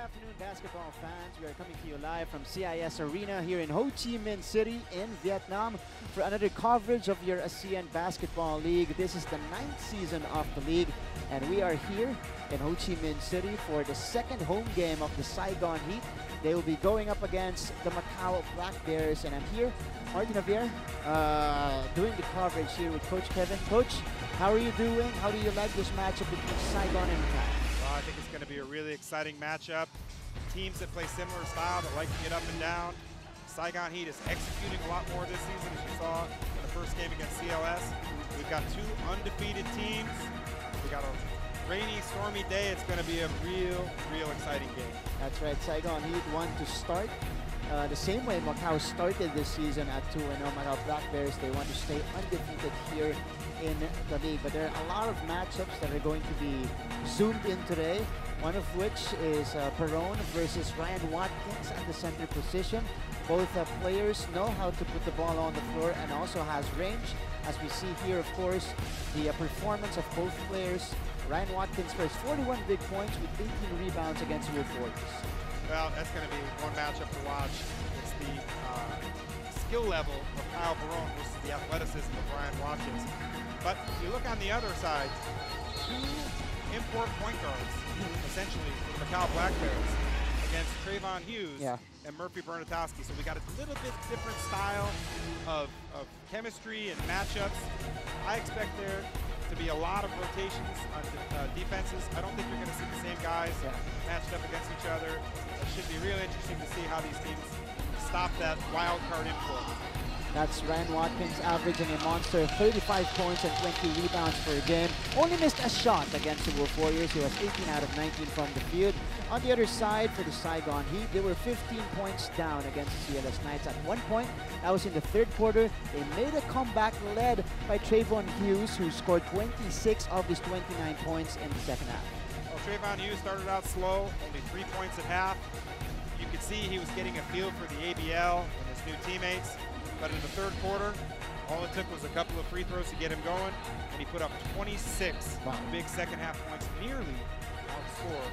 afternoon, basketball fans. We are coming to you live from CIS Arena here in Ho Chi Minh City in Vietnam for another coverage of your ASEAN Basketball League. This is the 9th season of the league, and we are here in Ho Chi Minh City for the second home game of the Saigon Heat. They will be going up against the Macau Black Bears, and I'm here, Martin Javier, doing the coverage here with Coach Kevin. Coach, how are you doing? How do you like this matchup between Saigon and Macau? Well, I think it's going to be a really exciting matchup. Teams that play similar style that like to get up and down. Saigon Heat is executing a lot more this season, as you saw in the first game against CLS. We've got two undefeated teams. We got a rainy, stormy day. It's going to be a real exciting game. That's right. Saigon Heat want to start the same way Macau started this season at 2-0. Macau Black Bears, they want to stay undefeated here in the league. But there are a lot of matchups that are going to be zoomed in today. One of which is Barone versus Ryan Watkins at the center position. Both players know how to put the ball on the floor and also has range. As we see here, of course, the performance of both players. Ryan Watkins first, 41 big points with 18 rebounds against Wolf Warriors. Well, that's going to be one matchup to watch. It's the skill level of Kyle Barone versus the athleticism of Ryan Watkins. But if you look on the other side, two import point guards, essentially, for the Macau Black Bears against Trayvon Hughes and Murphy Bernatowski. So we got a little bit different style of chemistry and matchups. I expect there to be a lot of rotations on defenses. I don't think you're going to see the same guys matched up against each other. It should be really interesting to see how these teams stop that wild card import. That's Ryan Watkins averaging a monster 35 points and 20 rebounds per game. Only missed a shot against the Wolf Warriors. He was 18 out of 19 from the field. On the other side, for the Saigon Heat, they were 15 points down against the CLS Knights at one point. That was in the third quarter. They made a comeback led by Trayvon Hughes, who scored 26 of his 29 points in the second half. Well, Trayvon Hughes started out slow, only 3 points at half. You could see he was getting a feel for the ABL and his new teammates. But in the third quarter, all it took was a couple of free throws to get him going, and he put up 26 big second half points, nearly outscored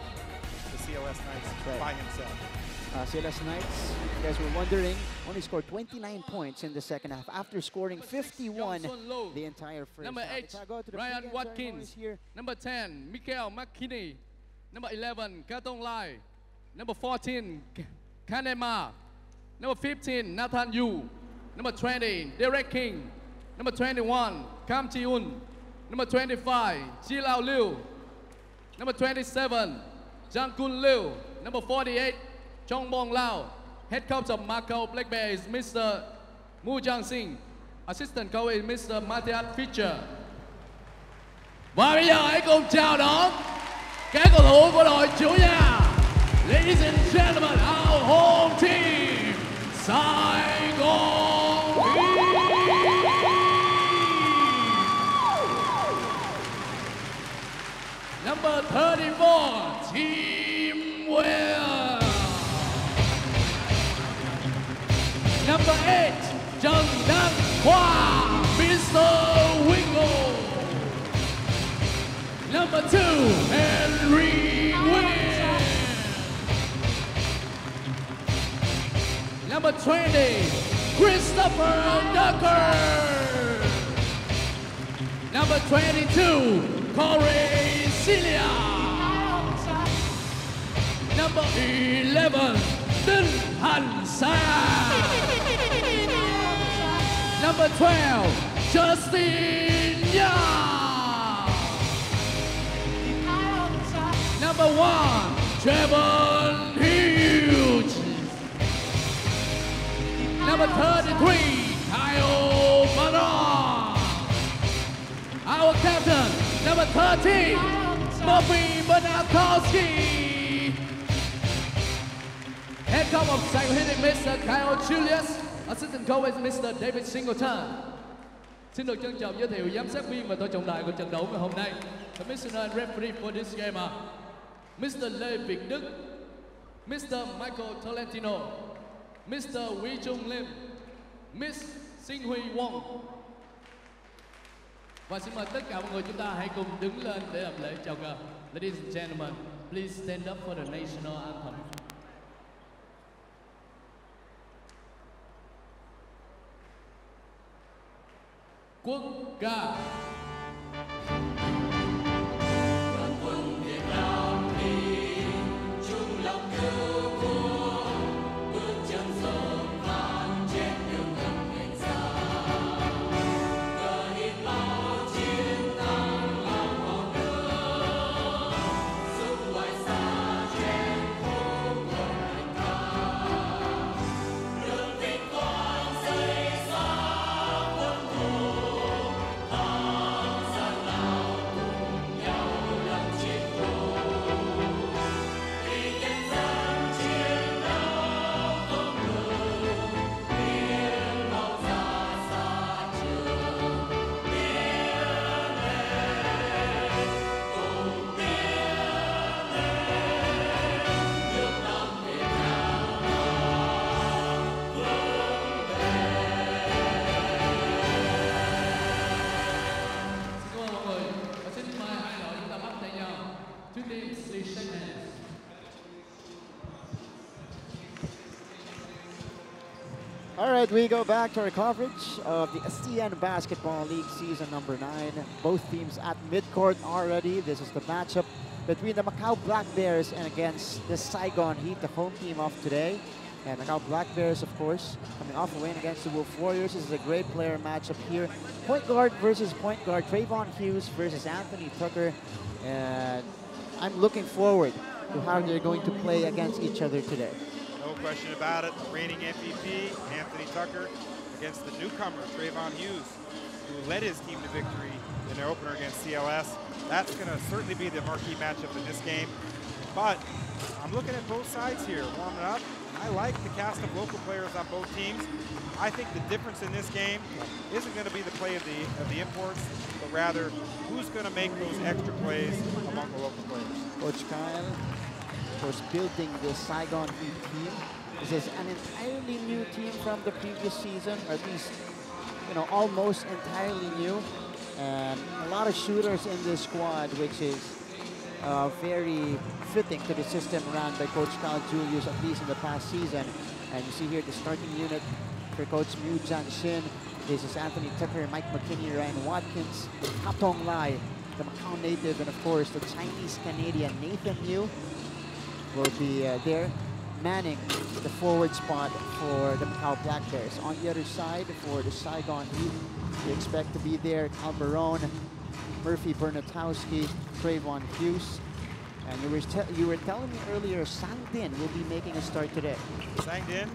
the CLS Knights by himself. CLS Knights, you guys were wondering, only scored 29 points in the second half after scoring 51 the entire first Number half. 8, Ryan Watkins. Number 10, Mikael McKinney. Number 11, Katong Lai. Number 14, Kanema. Number 15, Nathan Yu. Number 20, Derek King. Number 21, Kam Ji-un. Number 25, Ji Lao Liu. Number 27, Jang Kun Liu. Number 48, Chong Bong Lao. Head coach of Macau Black Bear is Mr. Mu Jiang Sing. Assistant coach is Mr. Matthias Fischer. Và bây giờ hãy cùng chào đón các cầu thủ của đội chủ nhà. Ladies and gentlemen, our home team, Saigon. Number 34, Team Well. Number 8, Trần Đăng Khoa, Mr. Wingo. Number 2, Henry Nguyen. Number 20, Christopher Ducker. Number 22, Corey Celia. Number 11, Đinh Hành Sang. Number 12, Justin Young. Number 1, Trevor Hughes. Number 33, Kyle Barone. Our captain, number 13, Murphy Bernatowski. Head coach of Saigon Heat, Mr. Kyle Julius. Assistant coach is Mr. David Singleton. Xin được trân trọng giới thiệu giám sát viên và tổ trọng tài của trận đấu ngày hôm nay. Commissioner and referee for this game are Mr. Lê Việt Đức, Mr. Michael Tolentino, Mr. Wee Trung Lim, Miss Sinh Huy Wong. Và xin mời tất cả mọi người chúng ta hãy cùng đứng lên để làm lễ chào cờ. Ladies and gentlemen, please stand up for the national anthem. Quốc ca. All right, we go back to our coverage of the ASEAN Basketball League season number 9. Both teams at midcourt already. This is the matchup between the Macau Black Bears and against the Saigon Heat, the home team of today. And Macau Black Bears, of course, coming off a win against the Wolf Warriors. This is a great player matchup here. Point guard versus point guard. Trayvon Hughes versus Anthony Tucker. And I'm looking forward to how they're going to play against each other today. No question about it. Reigning MVP, Anthony Tucker, against the newcomer, Trayvon Hughes, who led his team to victory in their opener against CLS. That's going to certainly be the marquee matchup in this game. But I'm looking at both sides here, warming up. I like the cast of local players on both teams. I think the difference in this game isn't going to be the play of the imports, but rather who's going to make those extra plays among the local players. Coach Kyle, of course, building the Saigon Heat team. This is an entirely new team from the previous season, or at least, you know, almost entirely new. And a lot of shooters in this squad, which is very fitting to the system run by Coach Kyle Julius, at least in the past season. And you see here the starting unit for Coach Mu Jan Shin. This is Anthony Tucker, Mike McKinney, Ryan Watkins, Katong Lai, the Macau native, and of course the Chinese-Canadian Nathan Yu will be there manning the forward spot for the Macau Black Bears. On the other side, for the Saigon Heat, we expect to be there Barone, Murphy Bernatowski, Trayvon Hughes. And you were telling me earlier, Sang Din will be making a start today. Sang Din,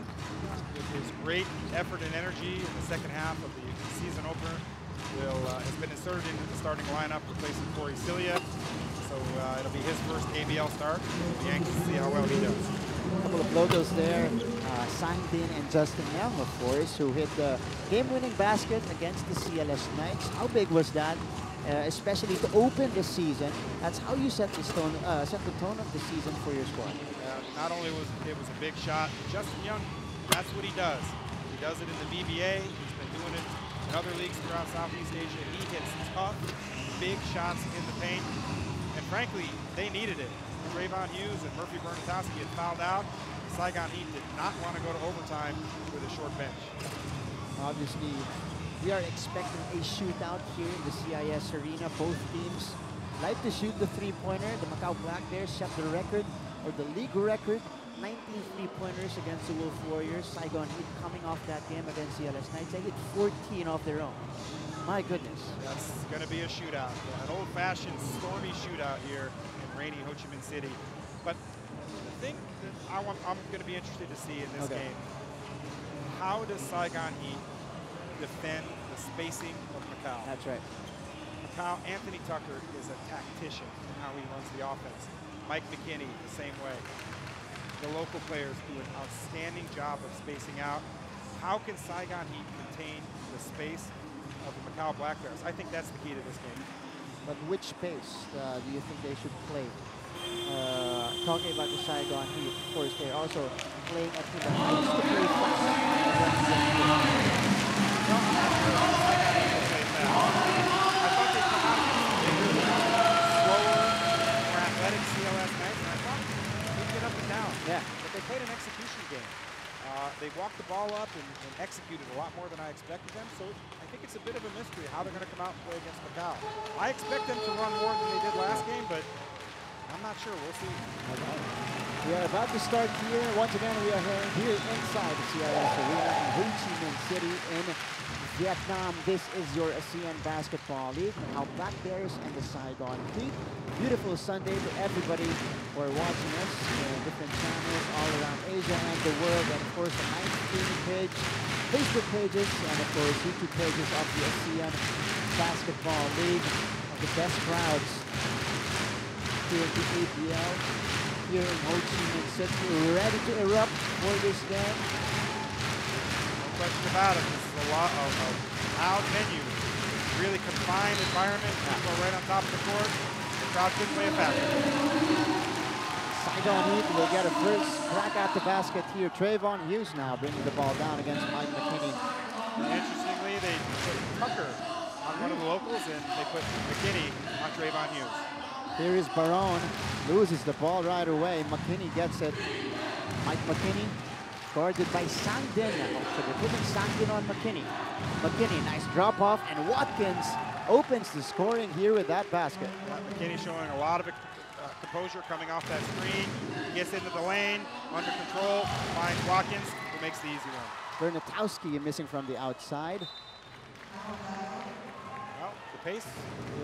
with his great effort and energy in the second half of the season opener, has been inserted into the starting lineup, replacing Corey Cilia. So it'll be his first ABL start. We'll be anxious to see how well he does. A couple of logos there. Sang Din and Justin Young, of course, who hit the game-winning basket against the CLS Knights. How big was that? Especially to open the season. That's how you set the tone of the season for your squad. Not only was it a big shot, Justin Young, that's what he does. He does it in the BBA. He's been doing it in other leagues throughout Southeast Asia. He hits tough, big shots in the paint. And frankly, they needed it. Trayvon Hughes and Murphy Bernatowski had fouled out. The Saigon Heat did not want to go to overtime with a short bench. Obviously, we are expecting a shootout here in the CIS arena. Both teams like to shoot the three-pointer. The Macau Black Bears set the record, or the league record, 19 three-pointers against the Wolf Warriors. Saigon Heat coming off that game against CLS Knights. They hit 14 off their own. My goodness. That's going to be a shootout. An old-fashioned stormy shootout here in rainy Ho Chi Minh City. But the thing that I'm going to be interested to see in this game, how does Saigon Heat defend the spacing of Macau? That's right. Macau, Anthony Tucker is a tactician in how he runs the offense. Mike McKinney, the same way. The local players do an outstanding job of spacing out. How can Saigon Heat contain the space of the Macau Black Bears? I think that's the key to this game. But which pace do you think they should play? Talking about the Saigon Heat, of course, they're also playing at the heights to play fast. I thought played an execution game. They walked the ball up and executed a lot more than I expected them. So I think it's a bit of a mystery how they're going to come out and play against Macau. I expect them to run more than they did last game, but I'm not sure. We'll see. We are about to start here. Once again, we are here inside the CIS Arena in Ho Chi Minh City in Vietnam. This is your ASEAN Basketball League. Macau Black Bears and the Saigon Heat. Beautiful Sunday to everybody who are watching us in different channels all around Asia and the world. And of course, the live streaming page, Facebook pages, and of course, YouTube pages of the ASEAN Basketball League. Of the best crowds here at the ABL, here in Ho Chi Minh City, ready to erupt for this game. No question about it. This is a lot of loud venue. Really confined environment. People are right on top of the court. The crowd couldn't play a factor. Saigon Heat will get a first crack at the basket here. Trayvon Hughes now bringing the ball down against Mike McKinney. Interestingly, they put Tucker on one of the locals, and they put McKinney on Trayvon Hughes. Here is Barone, loses the ball right away. McKinney gets it. Mike McKinney, guarded by Sangdin. So they're putting Sangdin on McKinney. McKinney, nice drop off, and Watkins opens the scoring here with that basket. McKinney showing a lot of composure coming off that screen. Gets into the lane, under control, finds Watkins, who makes the easy one. Bernatowski missing from the outside. Well, the pace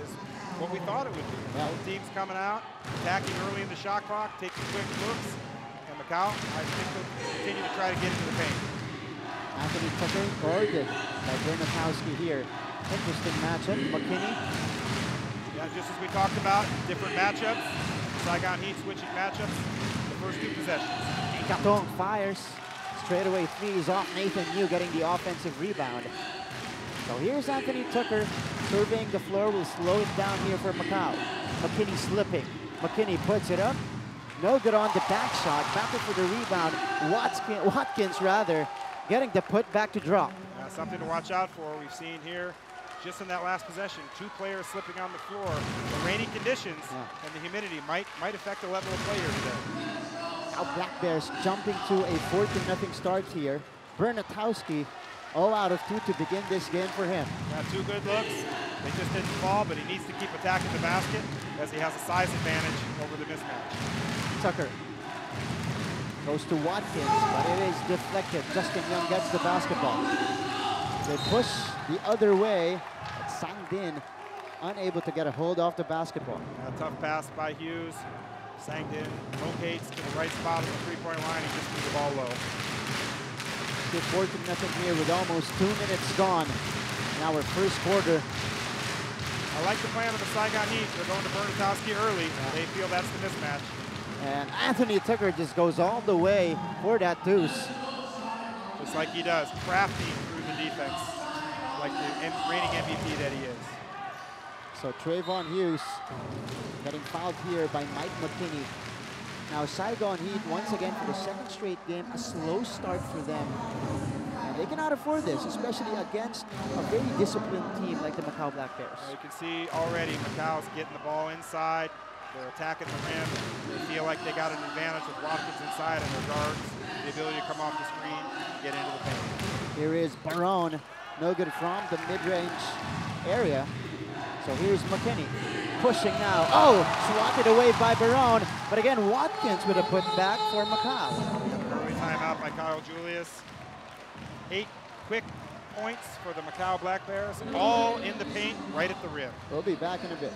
is what we thought it would be. Yeah. Both teams coming out, attacking early in the shot clock, taking quick looks. And Macau, I think, will continue to try to get into the paint. Anthony Tucker guarded by Bernatowski here. Interesting matchup. McKinney. Yeah, just as we talked about, different matchups. Saigon Heat switching matchups the first two possessions. Katong fires. Straightaway threes off Nathan Yu getting the offensive rebound. So here's Anthony Tucker surveying the floor. Will slow it down here for Macau. McKinney slipping. McKinney puts it up. No good on the back shot. Back up for the rebound. Watkins rather getting the put back to drop. Something to watch out for. We've seen here just in that last possession, two players slipping on the floor. The rainy conditions and the humidity might affect the level of play here today. Now Black Bears jumping to a 14-0 start here. Bernatowski 0 out of 2 to begin this game for him. Got two good looks. They just didn't fall, but he needs to keep attacking the basket as he has a size advantage over the mismatch. Tucker goes to Watkins, but it is deflected. Justin Young gets the basketball. They push the other way, but Sangdin unable to get a hold off the basketball. A tough pass by Hughes. Sangdin locates to the right spot on the three-point line and just threw the ball low. It's 14-0 here with almost 2 minutes gone in our first quarter. I like the plan of the Saigon Heat. They're going to Bernatowski early. They feel that's the mismatch. And Anthony Tucker just goes all the way for that deuce. Just like he does, crafty through the defense, like the reigning MVP that he is. So Trayvon Hughes getting fouled here by Mike McKinney. Now Saigon Heat, once again for the second straight game, a slow start for them. And they cannot afford this, especially against a very disciplined team like the Macau Black Bears. You can see already Macau's getting the ball inside. They're attacking the rim. They feel like they got an advantage with Watkins inside and their guards. The ability to come off the screen, get into the paint. Here is Barone, no good from the mid-range area. So here's McKinney, pushing now. Oh, swatted away by Barone. But again, Watkins with a put back for Macau. Early timeout by Kyle Julius. 8 quick points for the Macau Black Bears, all in the paint, right at the rim. We'll be back in a bit.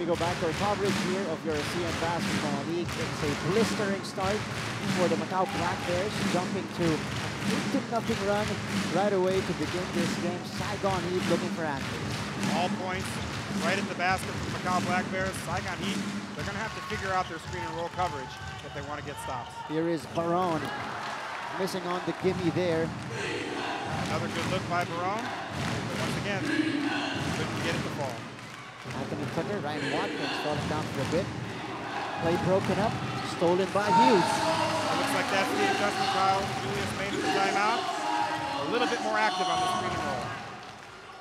go back to our coverage here of your ASEAN Basketball League. It's a blistering start for the Macau Black Bears, jumping to a 8-0 run right away to begin this game. Saigon Heat looking for answers. All points right at the basket for Macau Black Bears. Saigon Heat, they're going to have to figure out their screen and roll coverage if they want to get stops. Here is Barone, missing on the gimme there. Another good look by Barone. But once again, couldn't get it to fall. Anthony Tucker, Ryan Watkins falling down for a bit. Play broken up, stolen by Hughes. Looks like that's the adjustment Kyle Julius made for the timeout. A little bit more active on the screen and roll.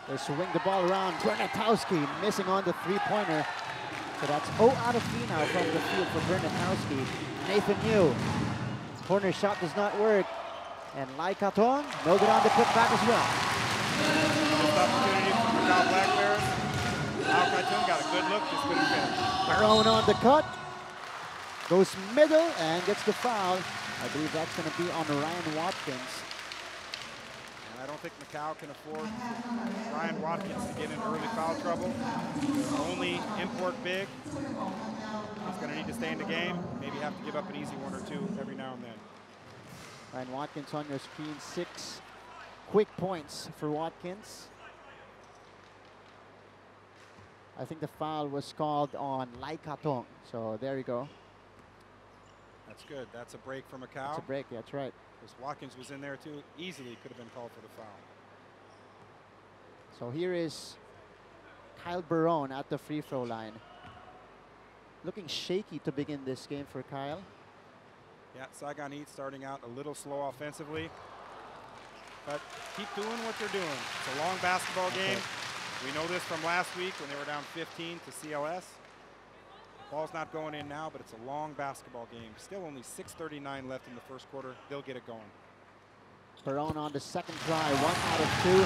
They swing the ball around. Bernatowski missing on the three-pointer. So that's 0 out of 3 now from the field for Bernatowski. Nathan Yu. Corner shot does not work. And Lai Katong, no good on the putback as well. Missed opportunity for Macau Black Bears. Lai Katong got a good look, just couldn't finish. Barone on the cut. Goes middle and gets the foul. I believe that's going to be on Ryan Watkins. And I don't think Macau can afford Ryan Watkins to get in early foul trouble. Their only import big. He's going to need to stay in the game. Maybe have to give up an easy 1 or 2 every now and then. Ryan Watkins on your screen, 6 quick points for Watkins. I think the foul was called on Lai Katong. So there you go. That's good. That's a break for Macau. That's a break, that's right. Because Watkins was in there too. Easily could have been called for the foul. So here is Kyle Barone at the free throw line. Looking shaky to begin this game for Kyle. Yeah, Saigon Heat starting out a little slow offensively. But keep doing what they're doing. It's a long basketball game. We know this from last week when they were down 15 to CLS. Ball's not going in now, but it's a long basketball game. Still only 6:39 left in the first quarter. They'll get it going. Barone on the second try, 1 out of 2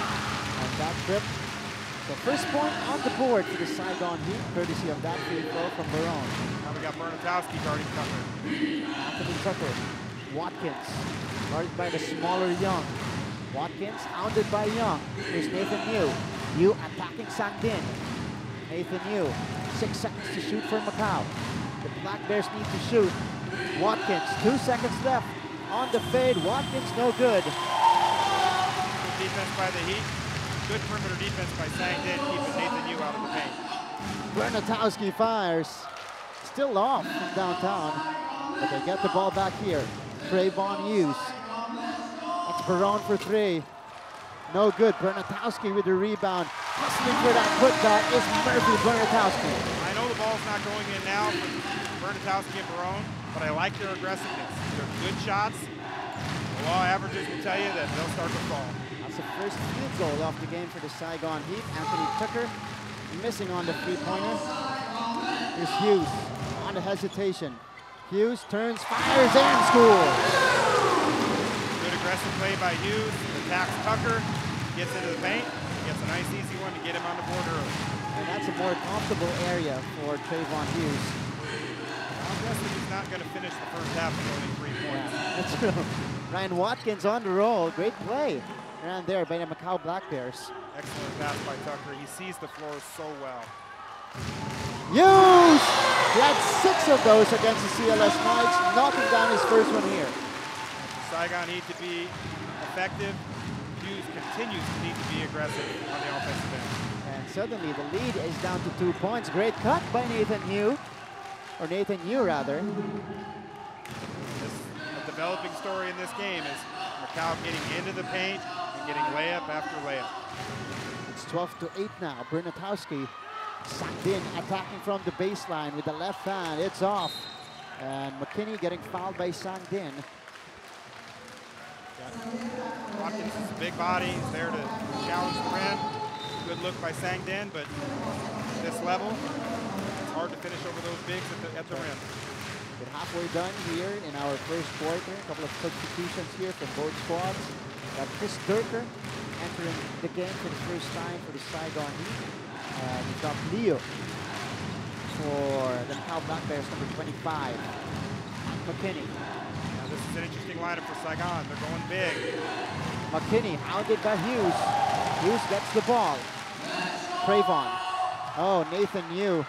on that trip. So first point on the board for the Saigon Heat, courtesy of that free throw from Barone. Now we got Bernatowski guarding Tucker. Anthony Tucker, Watkins, guarded by the smaller Young. Watkins hounded by Young. Here's Nathan Yu. Yu attacking Sangdin. Nathan Yu, 6 seconds to shoot for Macau. The Black Bears need to shoot. Watkins, 2 seconds left on the fade. Watkins, no good. Good defense by the Heat. Good perimeter defense by Sangdin, keeping Nathan Yu out of the paint. Bernatowski fires. Still off from downtown, but they get the ball back here. Trayvon Hughes. That's Barone for 3. No good. Bernatowski with the rebound. Hustling for that put dot is Murphy Bernatowski. I know the ball's not going in now for Bernatowski and Barone, but I like their aggressiveness. They're good shots. The law averages will tell you that they'll start to fall. That's the first field goal off the game for the Saigon Heat. Anthony Tucker missing on the three-pointer. Here's Hughes on the hesitation. Hughes turns, fires, and scores. Good aggressive play by Hughes. Attacks Tucker, gets into the paint, gets a nice easy one to get him on the board early. And that's a more comfortable area for Trayvon Hughes. I'm guessing he's not going to finish the first half with only 3 points. Yeah, that's true. Ryan Watkins on the roll. Great play around there by the Macau Black Bears. Excellent pass by Tucker. He sees the floor so well. Hughes! He had 6 of those against the CLS Knights, knocking down his first one here. Saigon need to be effective. Hughes continues to need to be aggressive on the offensive end. And suddenly the lead is down to 2 points. Great cut by Nathan Yu, or Nathan Yu rather. A developing story in this game is Macau getting into the paint and getting layup after layup. It's 12-8 now. Bernatowski sucked in, attacking from the baseline with the left hand. It's off. And McKinney getting fouled by Sangdin. Watkins is a big body. He's there to challenge the rim. Good look by Sangdin, but at this level, it's hard to finish over those bigs at the rim. We're halfway done here in our first quarter. A couple of substitutions here from both squads. Got Chris Durker entering the game for the first time for the Saigon Heat. And we've got Leo for the Macau Black Bears, number 25. McKinney. Now this is an interesting lineup for Saigon. They're going big. McKinney hounded by Hughes. Hughes gets the ball. Trayvon. Oh, Nathan Yu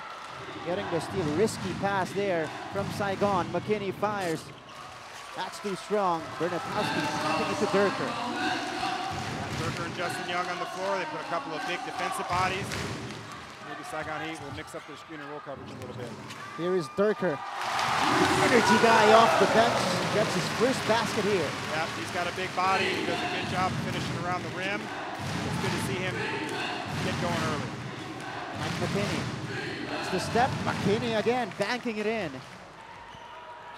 getting the steal. Risky pass there from Saigon. McKinney fires. That's too strong. Bernatowski tapping it to Durker. Durker and Justin Young on the floor. They put a couple of big defensive bodies. Maybe Saigon Heat will mix up their screen and roll coverage a little bit. Here is Durker. Energy guy off the bench. Gets his first basket here. Yeah, he's got a big body. He does a good job finishing around the rim. It's good to see him get going early. Mike McKinney. That's the step. McKinney again, banking it in.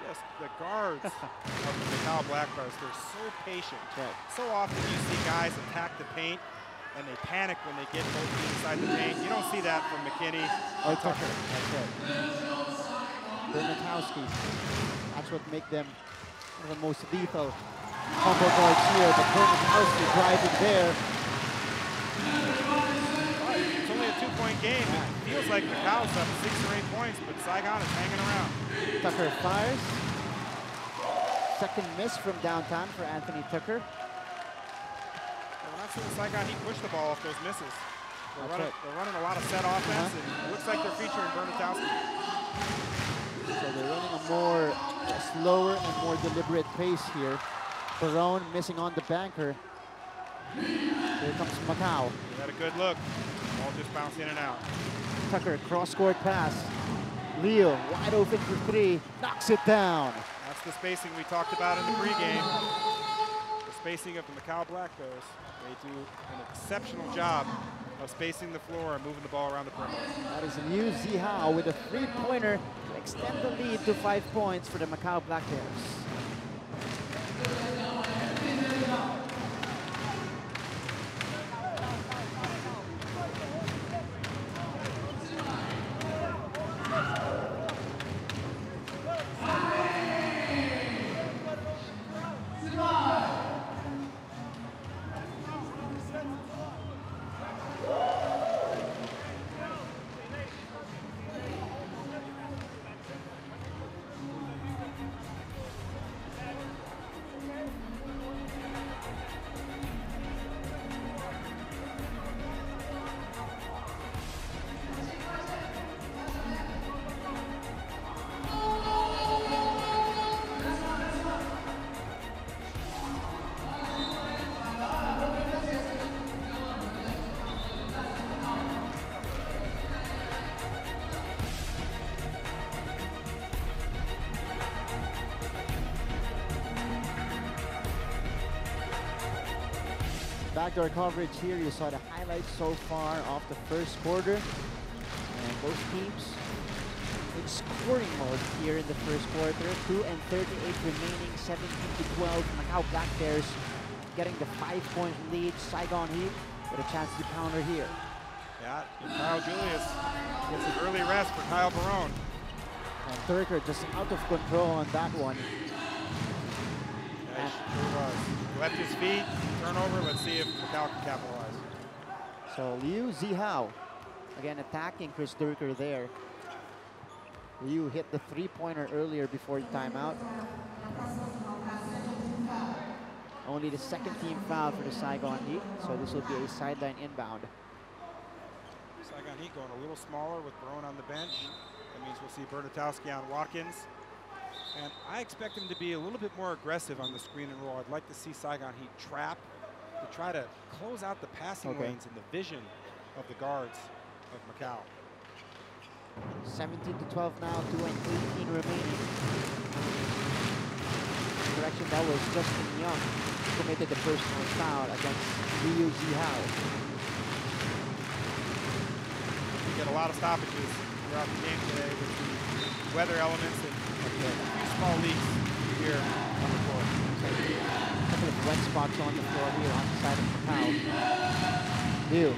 Just the guards of the Macau Black Stars, they're so patient. Right. So often you see guys attack the paint and they panic when they get both feet inside the paint. You don't see that from McKinney or Tucker. That's right. Bernatowski. That's what makes them one of the most lethal combo guards here. But Bernatowski driving there. It's only a 2-point game. It feels like Macau's up 6 or 8 points, but Saigon is hanging around. Tucker fires. Second miss from downtown for Anthony Tucker. We're not seeing Saigon Heat push the ball off those misses. They're running a lot of set offense, and it looks like they're featuring Bernatowski. So they're running a more slower and more deliberate pace here. Barone missing on the banker. Here comes Macau. He had a good look. Ball just bounced in and out. Tucker, cross-court pass. Leo, wide open for 3, knocks it down. That's the spacing we talked about in the pregame. The spacing of the Macau Black Bears. They do an exceptional job of spacing the floor and moving the ball around the perimeter. That is Liu Zihao with a 3-pointer to extend the lead to 5 points for the Macau Black Bears. Backdoor coverage here. You saw the highlights so far of the first quarter. And both teams in scoring mode here in the first quarter. 2 and 38 remaining, 17-12. Macau Black Bears getting the 5-point lead. Saigon Heat with a chance to counter here. Yeah, Kyle Julius gets an early rest for Kyle Barone. And Durker just out of control on that one. Yeah, he sure was. Left his feet, turnover. Let's see if Macau can capitalize. So Liu Zihao, again attacking Chris Durker there. Liu hit the 3-pointer earlier before the timeout. Only the second team foul for the Saigon Heat, so this will be a sideline inbound. Saigon Heat going a little smaller with Barone on the bench. That means we'll see Bernatowski on Watkins. And I expect him to be a little bit more aggressive on the screen and roll. I'd like to see Saigon Heat trap to try to close out the passing lanes and the vision of the guards of Macau. 17-12 now, 2 and 18 remaining. Correction, that was Justin Young who committed the personal foul against Liu Zihao. We get a lot of stoppages throughout the game today with the weather elements and a few small leaks here on the floor. A couple of wet spots on the floor here on the side of Macau. Liu,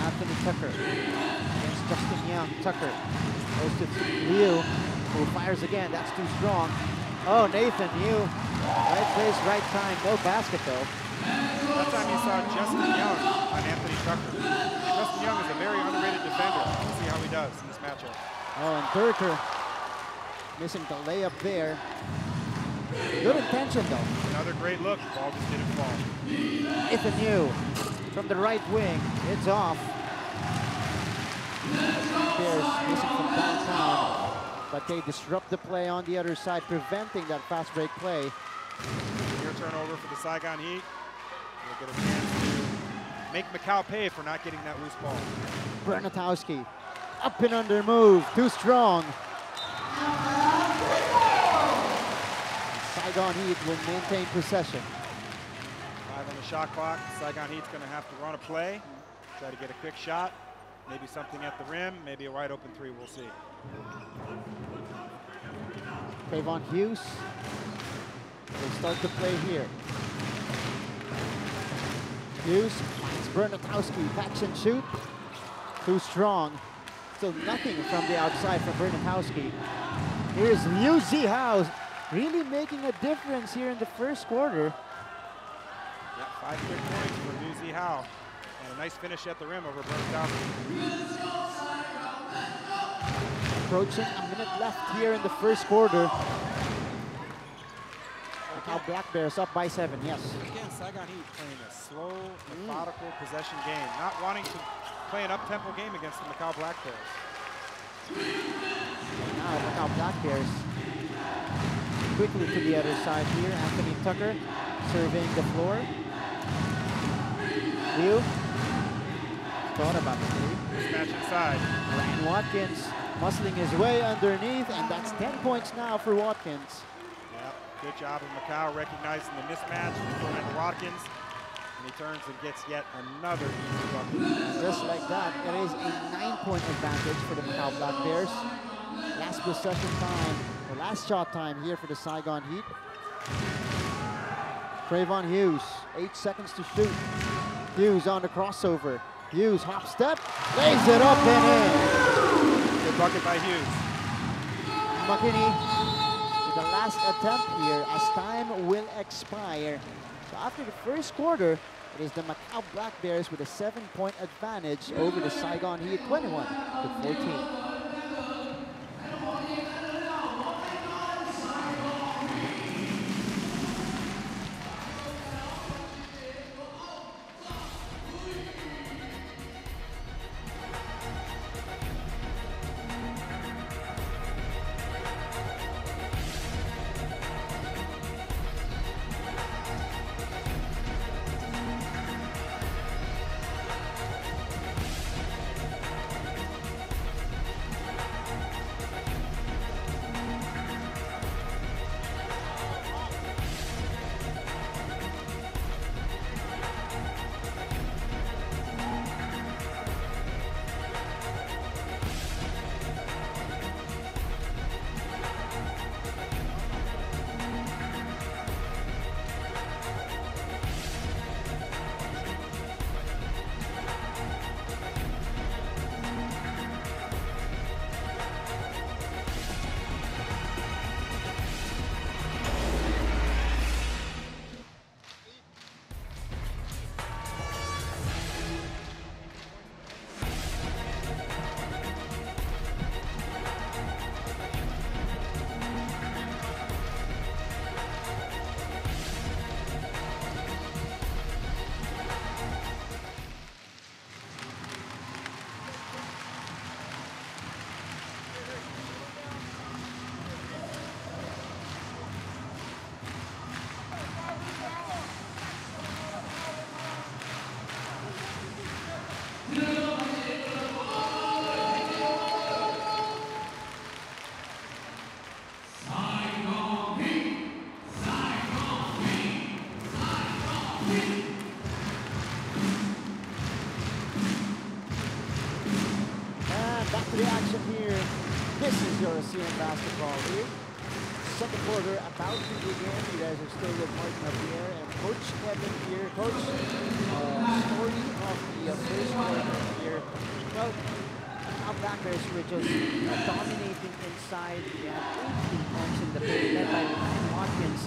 Anthony Tucker against Justin Young. Tucker goes to Liu, who fires again. That's too strong. Oh, Nathan, Liu, right place, right time. No basket though. That time you saw Justin Young on Anthony Tucker. Justin Young is a very underrated defender. We'll see how he does in this matchup. Oh, and Durker missing the layup there. Good intention though. Another great look. Ball just didn't fall. Nathan Liu from the right wing. It's off. Bears missing from downtown, but they disrupt the play on the other side, preventing that fast break play. Your turnover for the Saigon Heat. They'll get a chance to make Macau pay for not getting that loose ball. Bernatowski, up and under move, too strong. Saigon Heat will maintain possession. 5 on the shot clock. Saigon Heat's going to have to run a play, try to get a quick shot, maybe something at the rim, maybe a wide open three. We'll see. Trayvon Hughes will start the play here. Hughes finds Bernatowski, catch and shoot. Too strong. Still nothing from the outside from Bernatowski. Here's Liu Zihao, really making a difference here in the first quarter. Yeah, 5 quick points for Liu Zihao. And a nice finish at the rim over Bernatowski. Approaching a minute left here in the first quarter. Macau Black Bears up by 7, yes. Again, Saigon Heat playing a slow, methodical possession game, not wanting to play an up-tempo game against the Macau Black Bears. Now Macau Black Bears quickly to the other side here. Anthony Tucker surveying the floor. Liu thought about the three. Mismatch inside. Ryan Watkins muscling his way underneath, and that's 10 points now for Watkins. Yeah, good job of Macau recognizing the mismatch, going into Watkins, and he turns and gets yet another easy bucket. Just like that, it is a 9-point advantage for the Macau Black Bears. Last possession time, or last shot time here for the Saigon Heat. Trayvon Hughes, 8 seconds to shoot. Hughes on the crossover. Hughes hop step, lays it up and in. Good bucket by Hughes. McKinney with the last attempt here as time will expire. So after the first quarter, it is the Macau Black Bears with a 7-point advantage over the Saigon Heat, 21-14. ASEAN Basketball League. Second quarter about to begin. You guys are still with Martin up here and Coach Kevin here. Coach, story of the first quarter here. Well, our Black Bears were just dominating inside. We have 18 points in the paint, led by Ryan Watkins,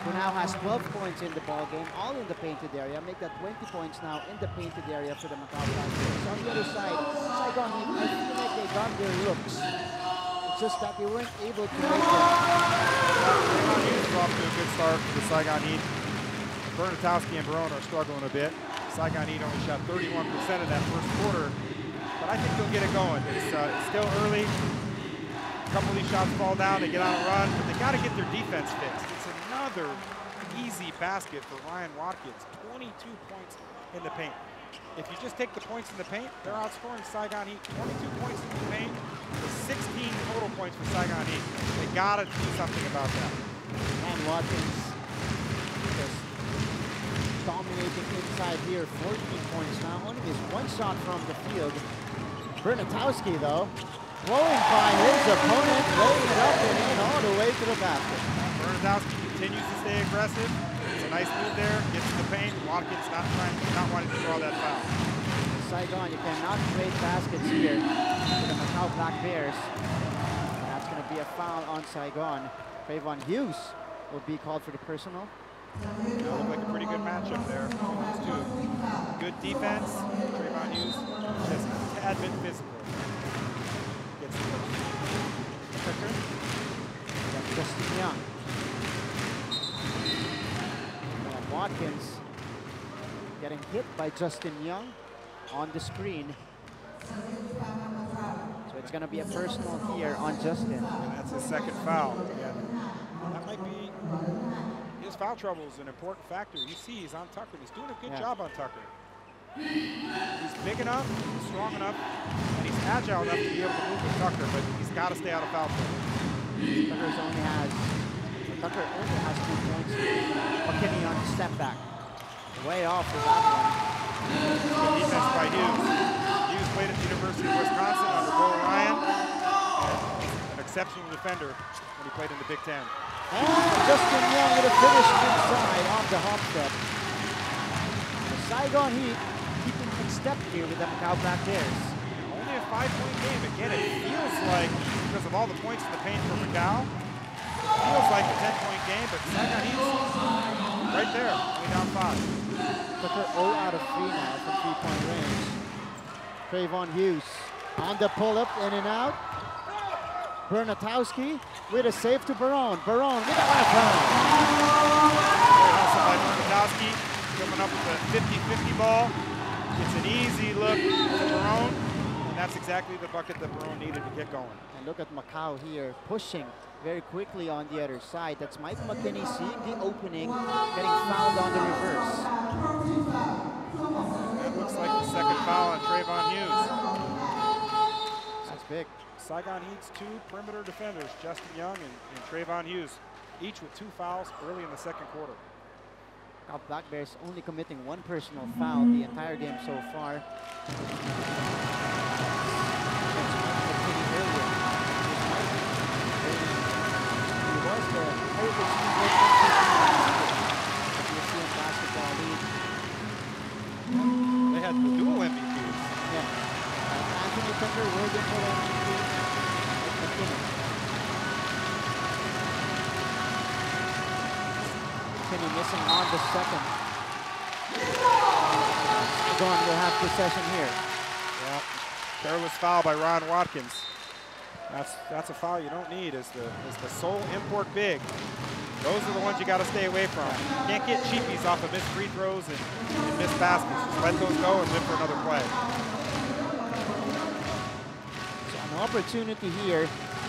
who now has 12 points in the ball game, all in the painted area. Make that 20 points now in the painted area for the Macau Black Bears. On the other side, Saigon Heat, I feel like they got their looks. It's just that they weren't able to make it. Saigon Heat is off to a good start for the Saigon Heat. Bernatowski and Barone are struggling a bit. Saigon Heat only shot 31% of that first quarter. but I think they'll get it going. It's still early. A couple of these shots fall down, they get on a run, but they got to get their defense fixed. It's another easy basket for Ryan Watkins. 22 points in the paint. If you just take the points in the paint, they're outscoring Saigon Heat. 22 points in the paint with 16 total points for Saigon Heat. They got to do something about that. And Watkins just dominating inside here. 14 points now. Only missed one shot from the field. Bernatowski, though, blowing by his opponent, laying it up and in all the way to the basket. Bernatowski continues to stay aggressive. It's a nice move there. Gets in the paint. Watkins not wanting to draw that foul. Saigon, you cannot trade baskets here for the Macau Black Bears. That's going to be a foul on Saigon. Trayvon Hughes will be called for the personal. That looked like a pretty good matchup there. These two. Good defense. Trayvon Hughes just a tad bit physical. Gets the Tucker. That's Justin Young. And Watkins getting hit by Justin Young on the screen. So it's going to be a personal here on Justin. And that's his second foul. Again, that might be his foul trouble is an important factor. You see he's on Tucker. He's doing a good job on Tucker. He's big enough, he's strong enough, and he's agile enough to be able to move with Tucker, but he's got to stay out of foul trouble. Tucker only has 2 points. McKinney on the step back. Way off for that one. Good defense by Hughes. Hughes played at the University of Wisconsin under Bo Ryan. An exceptional defender when he played in the Big Ten. And Justin Young with a finish inside on the hop step. The Saigon Heat keeping in step here with the Macau Black Bears. Only a 5-point game. Again, it feels like, because of all the points in the paint for Macau, it feels like a 10-point game, but Saigon Heat's right there, only down 5. Tucker 0 out of 3 now from 3-point range. Trayvon Hughes on the pull-up, in and out. Bernatowski with a save to Barone. Barone with a left-hand. Hustle by Bernatowski, coming up with a 50-50 ball. It's an easy look to Barone, and that's exactly the bucket that Barone needed to get going. And look at Macau here, pushing very quickly on the other side. That's Mike McKinney seeing the opening, getting fouled on the reverse. That looks like the second foul on Trayvon Hughes. That's big. Saigon Heat's 2 perimeter defenders, Justin Young and Trayvon Hughes, each with 2 fouls early in the second quarter. Now Black Bears only committing 1 personal foul the entire game so far. He was the Heritage of the ASEAN Basketball League. They had the dual MVPs. Yeah. Anthony Tucker working for the MVP. McKinney missing on the second. Saigon will have possession here. Yeah, careless foul by Ron Watkins. That's a foul you don't need as the sole import big. Those are the ones you got to stay away from. You can't get cheapies off of missed free throws and missed baskets. Just let those go and live for another play. So an opportunity here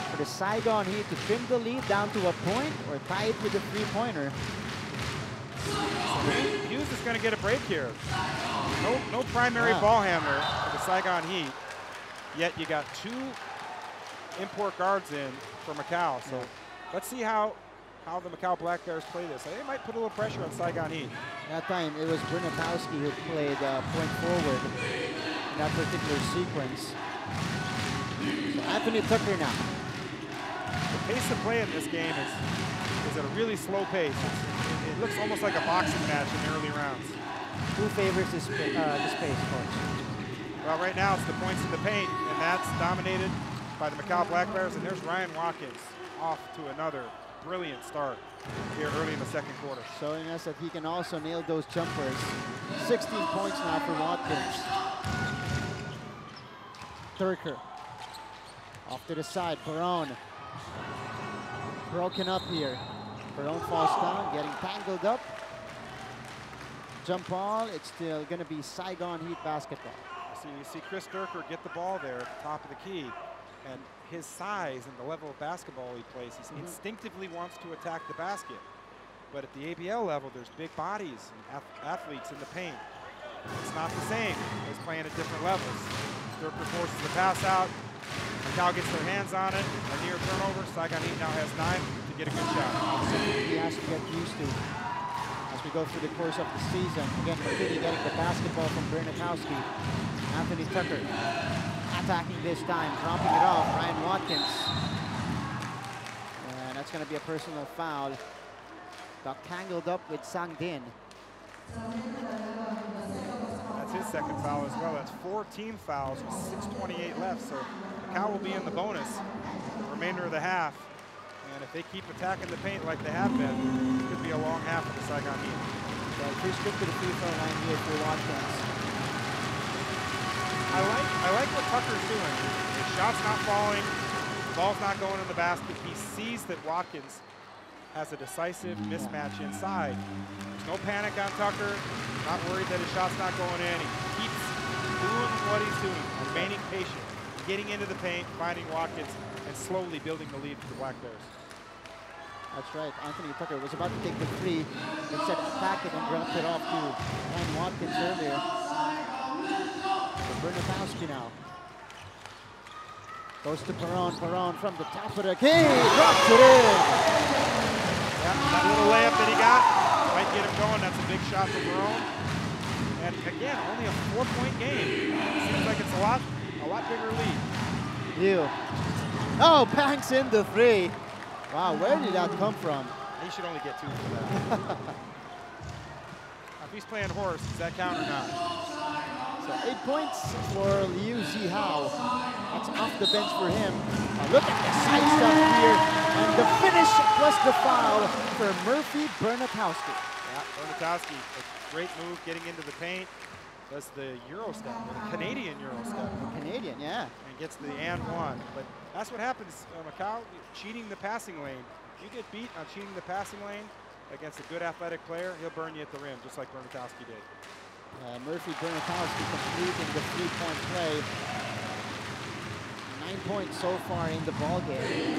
for the Saigon Heat to trim the lead down to a point or tie it with a 3-pointer. Hughes is going to get a break here. No primary ball handler for the Saigon Heat. Yet you got 2 import guards in for Macau. So let's see how the Macau Black Bears play this. They might put a little pressure on Saigon Heat. That time it was Bernatowski who played point forward in that particular sequence. So Anthony Tucker now. The pace of play in this game is at a really slow pace. It looks almost like a boxing match in the early rounds. Who favors this pace, coach? Well, right now it's the points in the paint, and that's dominated by the Macau Black Bears. And there's Ryan Watkins off to another brilliant start here early in the second quarter. Showing us that he can also nail those jumpers. 16 points now for Watkins. Turker. Off to the side, Barone. Broken up here. Barone falls down, getting tangled up. Jump ball, it's still gonna be Saigon Heat basketball. So you see Chris Durker get the ball there at the top of the key, and his size and the level of basketball he plays, he instinctively wants to attack the basket. But at the ABL level, there's big bodies and athletes in the paint. It's not the same as playing at different levels. Durker forces the pass out. Macau gets their hands on it. A near turnover. Saigon now has 9 to get a good shot. He has to get used to as we go through the course of the season. Again, McKinney getting the basketball from Bernakowski. Anthony Tucker attacking this time, dropping it off. Ryan Watkins. And that's going to be a personal foul. Got tangled up with Sang Din. That's his second foul as well. That's 4 team fouls with 6:28 left. So Macau will be in the bonus the remainder of the half. And if they keep attacking the paint like they have been, it could be a long half for the Saigon Heat. So free stick to the free throw line here for Watkins. I like what Tucker's doing. His shot's not falling, the ball's not going in the basket. He sees that Watkins has a decisive mismatch inside. There's no panic on Tucker. Not worried that his shot's not going in. He keeps doing what he's doing, remaining patient, getting into the paint, finding Watkins, and slowly building the lead for the Black Bears. That's right. Anthony Tucker was about to take the three, instead attacked it and dropped it off to Ryan Watkins earlier. Bernakowski now. Goes to Barone. Barone from the top of the key. Drops it in. Yeah, that little layup that he got might get him going. That's a big shot for Barone. And again, only a 4-point game. Seems like it's a lot bigger lead. You. Oh, banks in the three. Wow, where did that come from? He should only get 2 for that. If he's playing horse, does that count or not? So 8 points for Liu Zihao. That's off the bench for him. Look at the side stuff here. And the finish plus the foul for Murphy Bernakowski. Yeah, Bernakowski, a great move getting into the paint. Does the Euro step, or the Canadian Euro step. The Canadian, yeah. And gets the and one. But that's what happens, Macau, cheating the passing lane. You get beat on cheating the passing lane against a good athletic player, he'll burn you at the rim, just like Bernakowski did. Murphy Bernakowski completing the three-point play. 9 points so far in the ball game.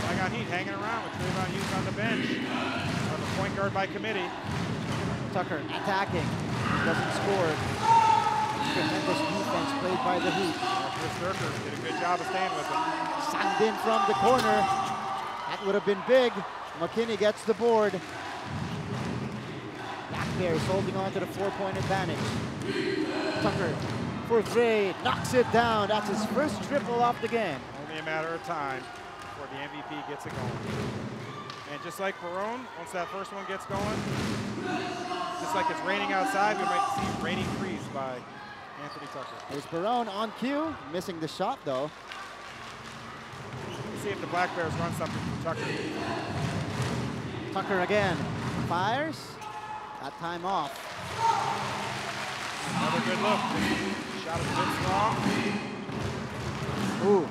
Saigon Heat hanging around with Trayvon Hughes on the bench. The point guard by committee. Tucker attacking. Doesn't score. Tremendous defense played by the Heat. Chris Durker did a good job of staying with him. Sanged in from the corner. That would have been big. McKinney gets the board. Black Bears holding on to the 4-point advantage. Tucker for three, knocks it down. That's his first triple off the game. Only a matter of time before the MVP gets it going. And just like Barone, once that first one gets going, just like it's raining outside, we might see raining freeze by Anthony Tucker. There's Barone on cue, missing the shot though. Let's see if the Black Bears run something from Tucker. Tucker again, fires, that time off. Another good look. Shot is a bit strong. Ooh,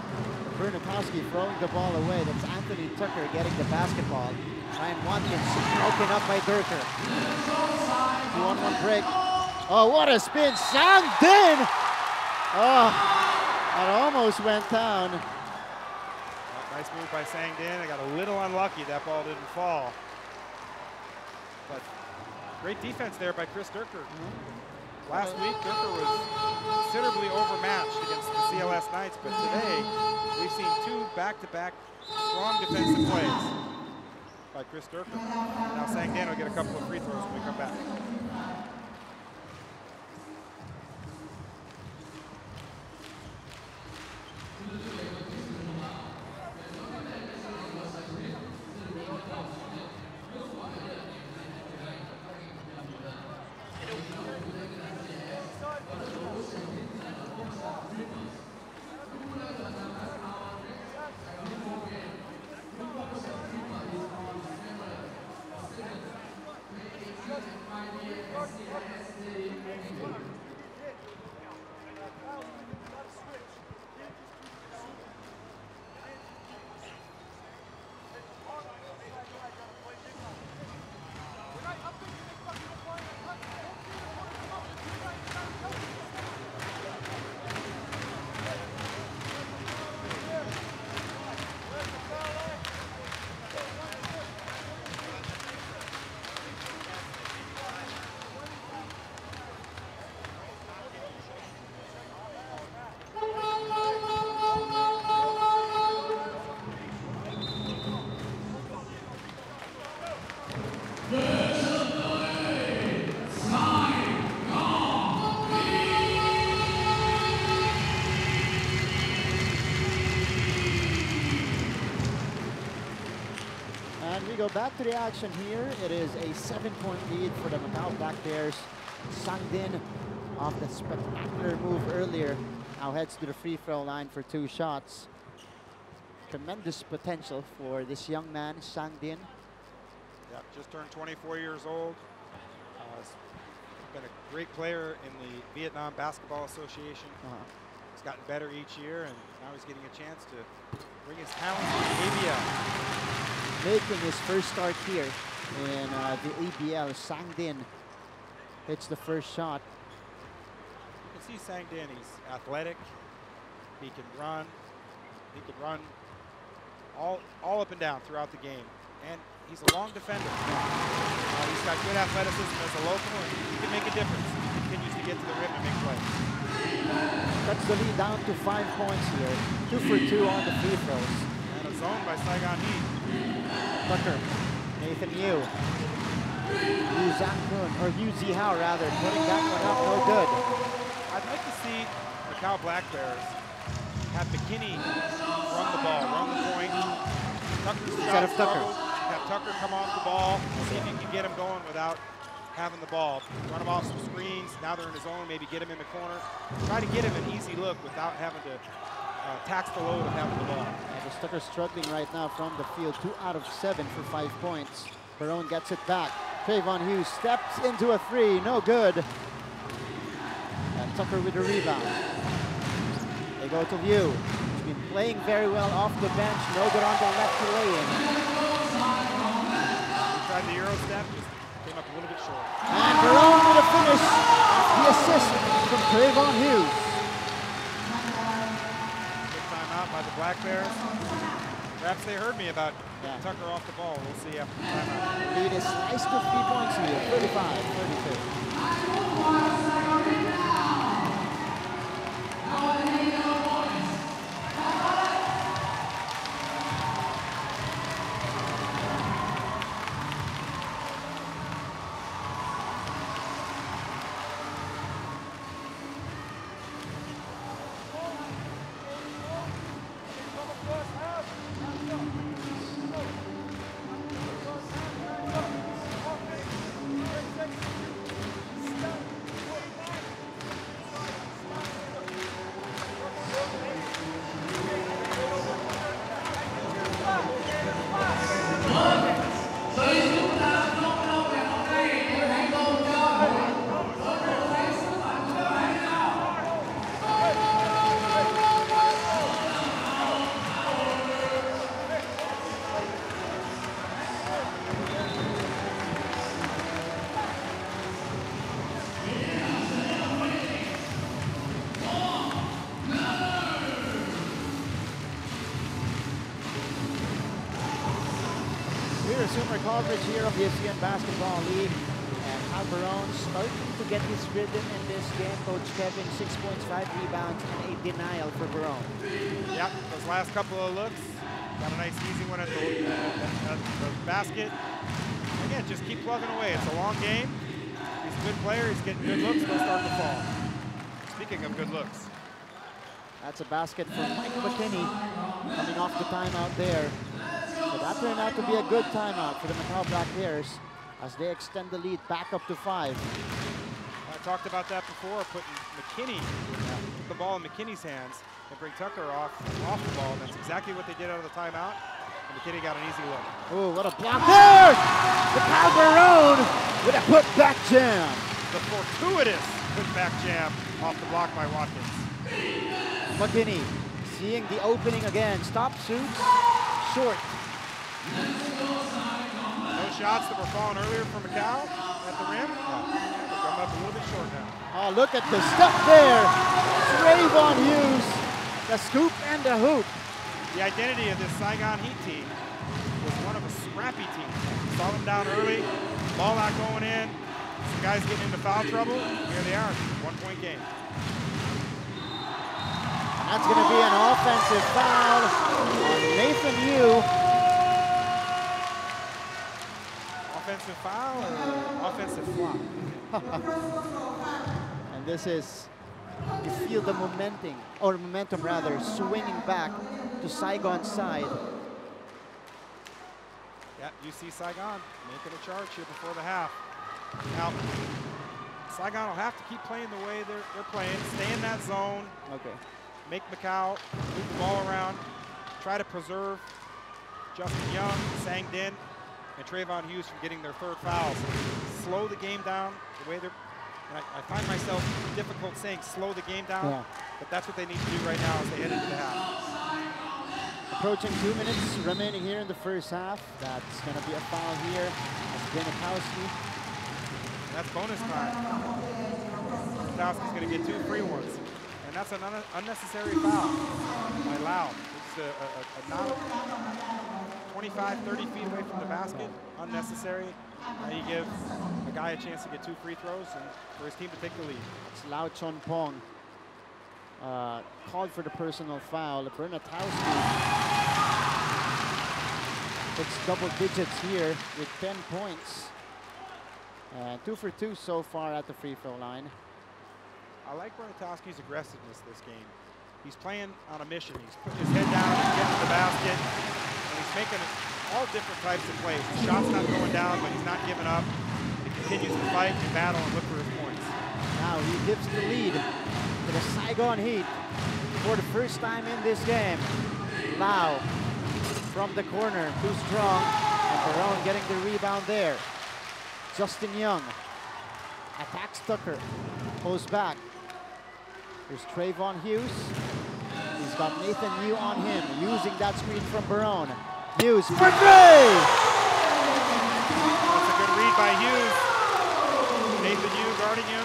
Bernakowski throwing the ball away. That's Anthony Tucker getting the basketball. Ryan Watkins broken up by Durker. 2-on-1 break. Oh, what a spin. Sang Din! Oh, that almost went down. Nice move by Sang Din. I got a little unlucky. That ball didn't fall. But great defense there by Chris Durker. Last week, Durker was considerably overmatched against the CLS Knights, but today we've seen 2 back-to-back strong defensive plays by Chris Durker. Now Sang Din will get a couple of free throws when we come back. go back to the action here. It is a 7-point lead for the Macau Black Bears. Sang Din, off the spectacular move earlier, now heads to the free throw line for 2 shots. Tremendous potential for this young man, Sang Din. Yeah, just turned 24 years old. Has been a great player in the Vietnam Basketball Association. He's gotten better each year, and now he's getting a chance to bring his talent to the ABL. Making his first start here in the ABL, Sang Din hits the first shot. You can see Sang Din, he's athletic, he can run all up and down throughout the game. And he's a long defender. He's got good athleticism as a local, and he can make a difference. He continues to get to the rim and make plays. Cuts the lead down to 5 points here. 2 for 2 on the free throws. And a zone by Saigon Heat. Tucker, Nathan Yu. Yu Zhang-kun, or Yu Zihao rather, putting that one up, no good. I'd like to see Macau Black Bears have McKinney run the ball, run the point. Instead of Tucker. Have Tucker come off the ball, see if you can get him going without having the ball. Run him off some screens. Now they're in his own, maybe get him in the corner. Try to get him an easy look without having to tax the load of having the ball. Tucker struggling right now from the field. 2 out of 7 for 5 points. Barone gets it back. Trayvon Hughes steps into a 3, no good. And Tucker with the rebound. They go to Liu. He's been playing very well off the bench. No good on the left to lay in. He tried the Euro step, just came up a little bit short. And Barone with a finish. The assist from Trayvon Hughes. Good timeout by the Black Bears. Perhaps they heard me about getting Tucker off the ball. We'll see after the timeout. Lead is sliced to 3 points here. 35-32. Resume coverage here of the ASEAN Basketball League, and how Barone starting to get his rhythm in this game. Coach Kevin, 6 points, 5 rebounds, and a denial for Barone. Yep, those last couple of looks, got a nice easy one at the basket. Again, just keep plugging away. It's a long game. He's a good player. He's getting good looks. They'll start to fall. Speaking of good looks. That's a basket for Mike McKinney coming off the timeout there. So that turned out to be a good timeout for the Macau Black Bears as they extend the lead back up to 5. I talked about that before, putting McKinney, put the ball in McKinney's hands and bring Tucker off the ball. And that's exactly what they did out of the timeout. And McKinney got an easy look. Oh, what a block there! Macau Barone with a put-back jam. The fortuitous put-back jam off the block by Watkins. McKinney seeing the opening again. Stop, shoots, short. Those shots that were falling earlier from Macau at the rim, they're coming up a little bit short now. Oh, look at the stuff there. Trayvon Hughes, the scoop and the hoop. The identity of this Saigon Heat team was one of a scrappy team. Saw them down early, ball out going in, some guys getting into foul trouble. Here they are, 1-point game. That's going to be an offensive foul on Nathan Yu. Offensive foul or offensive flop? And this is, you feel the momentum rather, swinging back to Saigon's side. Yeah, you see Saigon making a charge here before the half. Now, Saigon will have to keep playing the way they're playing, stay in that zone. Okay. Make Macau move the ball around, try to preserve Justin Young, Sang Din, and Trayvon Hughes from getting their third fouls. Slow the game down the way they're, and I find myself difficult saying slow the game down, but that's what they need to do right now as they head into the half. Approaching 2 minutes remaining here in the first half. That's going to be a foul here. That's Janikowski. That's bonus time. Janikowski's going to get 2 free ones. And that's an unnecessary foul by Lau. It's a not 25, 30 feet away from the basket. Unnecessary. Now you give a guy a chance to get 2 free throws and for his team to take the lead. It's Lau Chon Pong. Called for the personal foul. Bernatowski hits double digits here with 10 points. 2 for 2 so far at the free throw line. I like Bernatowski's aggressiveness this game. He's playing on a mission. He's putting his head down, he's getting to the basket, and he's making all different types of plays. His shot's not going down, but he's not giving up. He continues to fight and battle and look for his points. Now he gives the lead to the Saigon Heat for the first time in this game. Lau from the corner, too strong, and Barone getting the rebound there. Justin Young attacks Tucker, pulls back. Here's Trayvon Hughes. He's got Nathan Yu on him, using that screen from Barone. Hughes for 3! That's a good read by Hughes. Nathan Yu guarding him.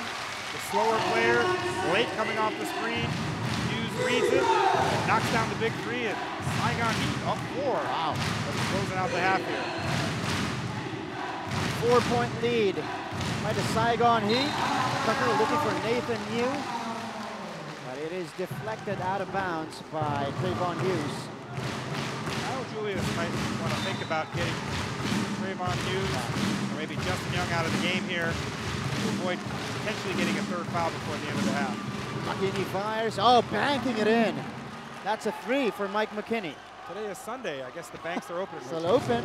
The slower player, late coming off the screen. Hughes reads it, knocks down the big 3, and Saigon Heat up 4. Wow, that's closing out the half here. 4-point lead by the Saigon Heat. Tucker looking for Nathan Yu, but it is deflected out of bounds by Trayvon Hughes. Now Julius might want to think about getting Trayvon Hughes or maybe Justin Young out of the game here to avoid potentially getting a third foul before the end of the half. McKinney fires, oh, banking it in. That's a 3 for Mike McKinney. Today is Sunday. I guess the banks are open. Still open,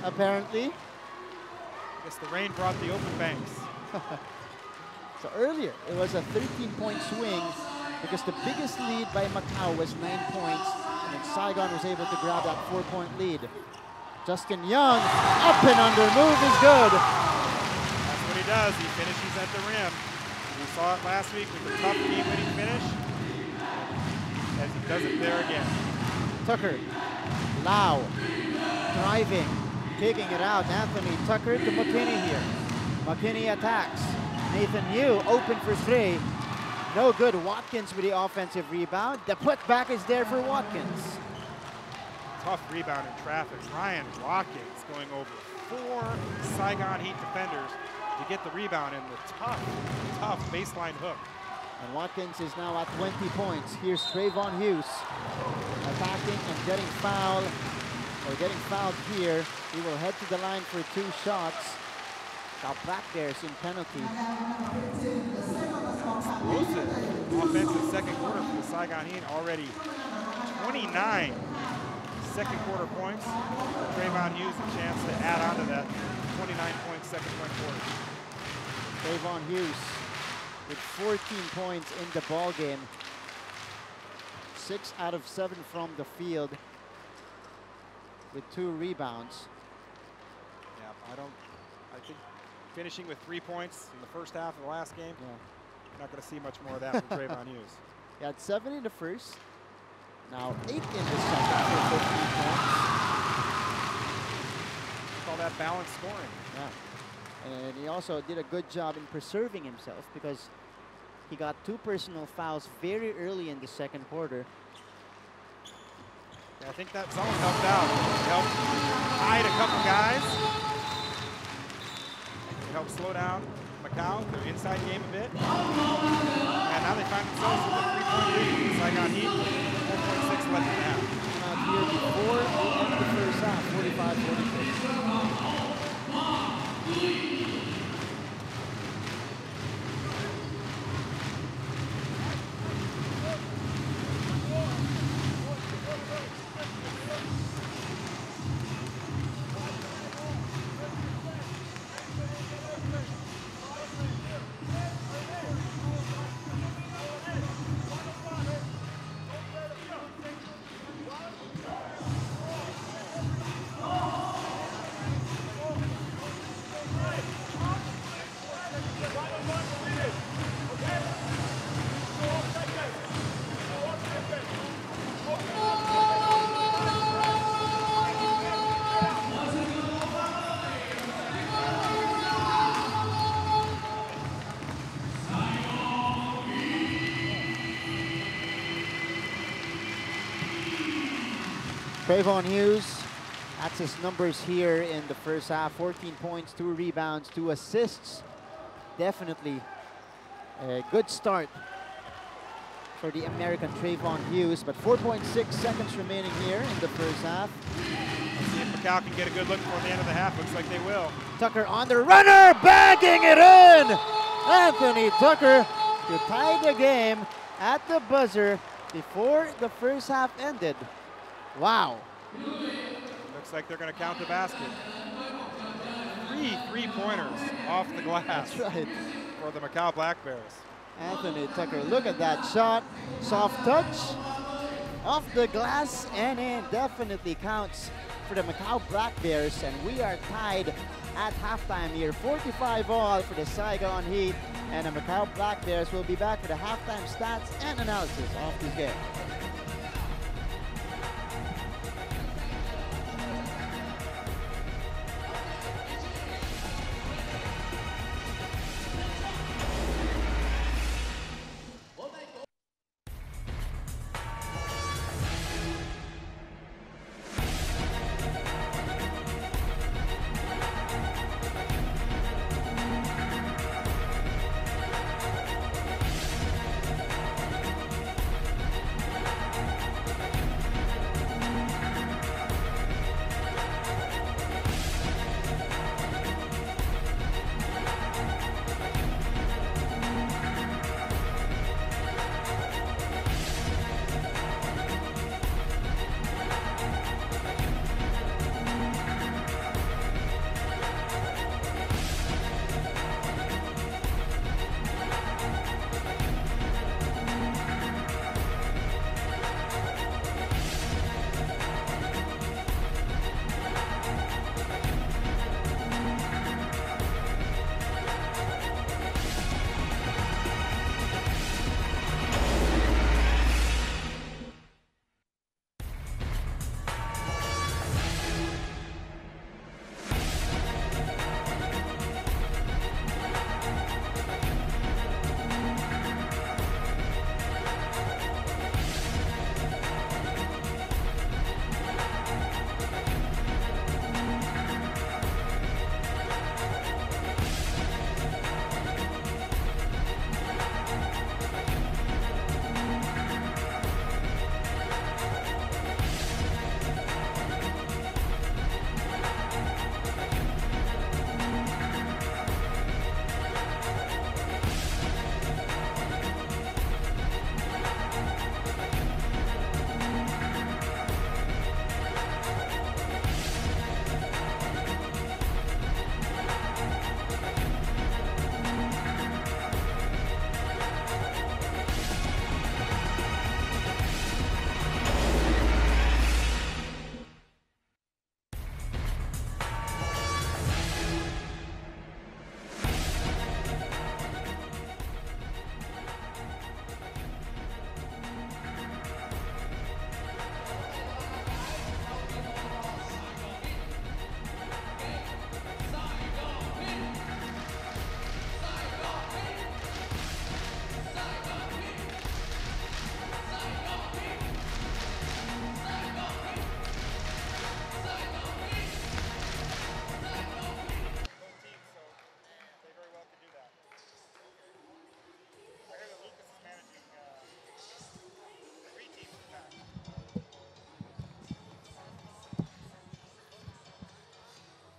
apparently. I guess the rain brought the open banks. So earlier, it was a 13-point swing because the biggest lead by Macau was 9 points, and then Saigon was able to grab that 4-point lead. Justin Young, up and under, move is good. That's what he does. He finishes at the rim. We saw it last week with the tough game-winning finish, as he does it there again. Tucker, Lau, driving, kicking it out. Anthony Tucker to McKinney here. McKinney attacks. Nathan Yu open for 3. No good. Watkins with the offensive rebound. The putback is there for Watkins. Tough rebound in traffic. Ryan Watkins going over 4 Saigon Heat defenders to get the rebound in the tough baseline hook. And Watkins is now at 20 points. Here's Trayvon Hughes attacking and getting fouled, or getting fouled here. He will head to the line for 2 shots. Now back there's in penalty. Explosive offensive second quarter for the Saigon Heat. Already 29 second quarter points. Trayvon Hughes a chance to add on to that 29-point second quarter. Trayvon Hughes with 14 points in the ball game. 6 out of 7 from the field with 2 rebounds. Yeah, I think finishing with 3 points in the first half of the last game, you're not going to see much more of that from Trayvon Hughes. He had 7 in the first, now 8 in the second for 15 points. Call that balanced scoring. Yeah. And he also did a good job in preserving himself because he got 2 personal fouls very early in the second quarter. Yeah, I think that zone helped out. It helped hide a couple guys. It helped slow down Macau, their inside game a bit. And now they find themselves with a 3-point lead. Saigon Heat, 4.6 left in the half. Out here before the end of the first half, 45-46. Trayvon Hughes, that's his numbers here in the first half. 14 points, 2 rebounds, 2 assists. Definitely a good start for the American Trayvon Hughes, but 4.6 seconds remaining here in the first half. Let's see if Macau can get a good look before the end of the half. Looks like they will. Tucker on the runner, bagging it in! Anthony Tucker to tie the game at the buzzer before the first half ended. Wow. Looks like they're going to count the basket. 3 3-pointers off the glass. That's right. For the Macau Black Bears. Anthony Tucker, look at that shot. Soft touch, off the glass, and in. Definitely counts for the Macau Black Bears, and we are tied at halftime here. 45 all for the Saigon Heat, and the Macau Black Bears will be back for the halftime stats and analysis of this game.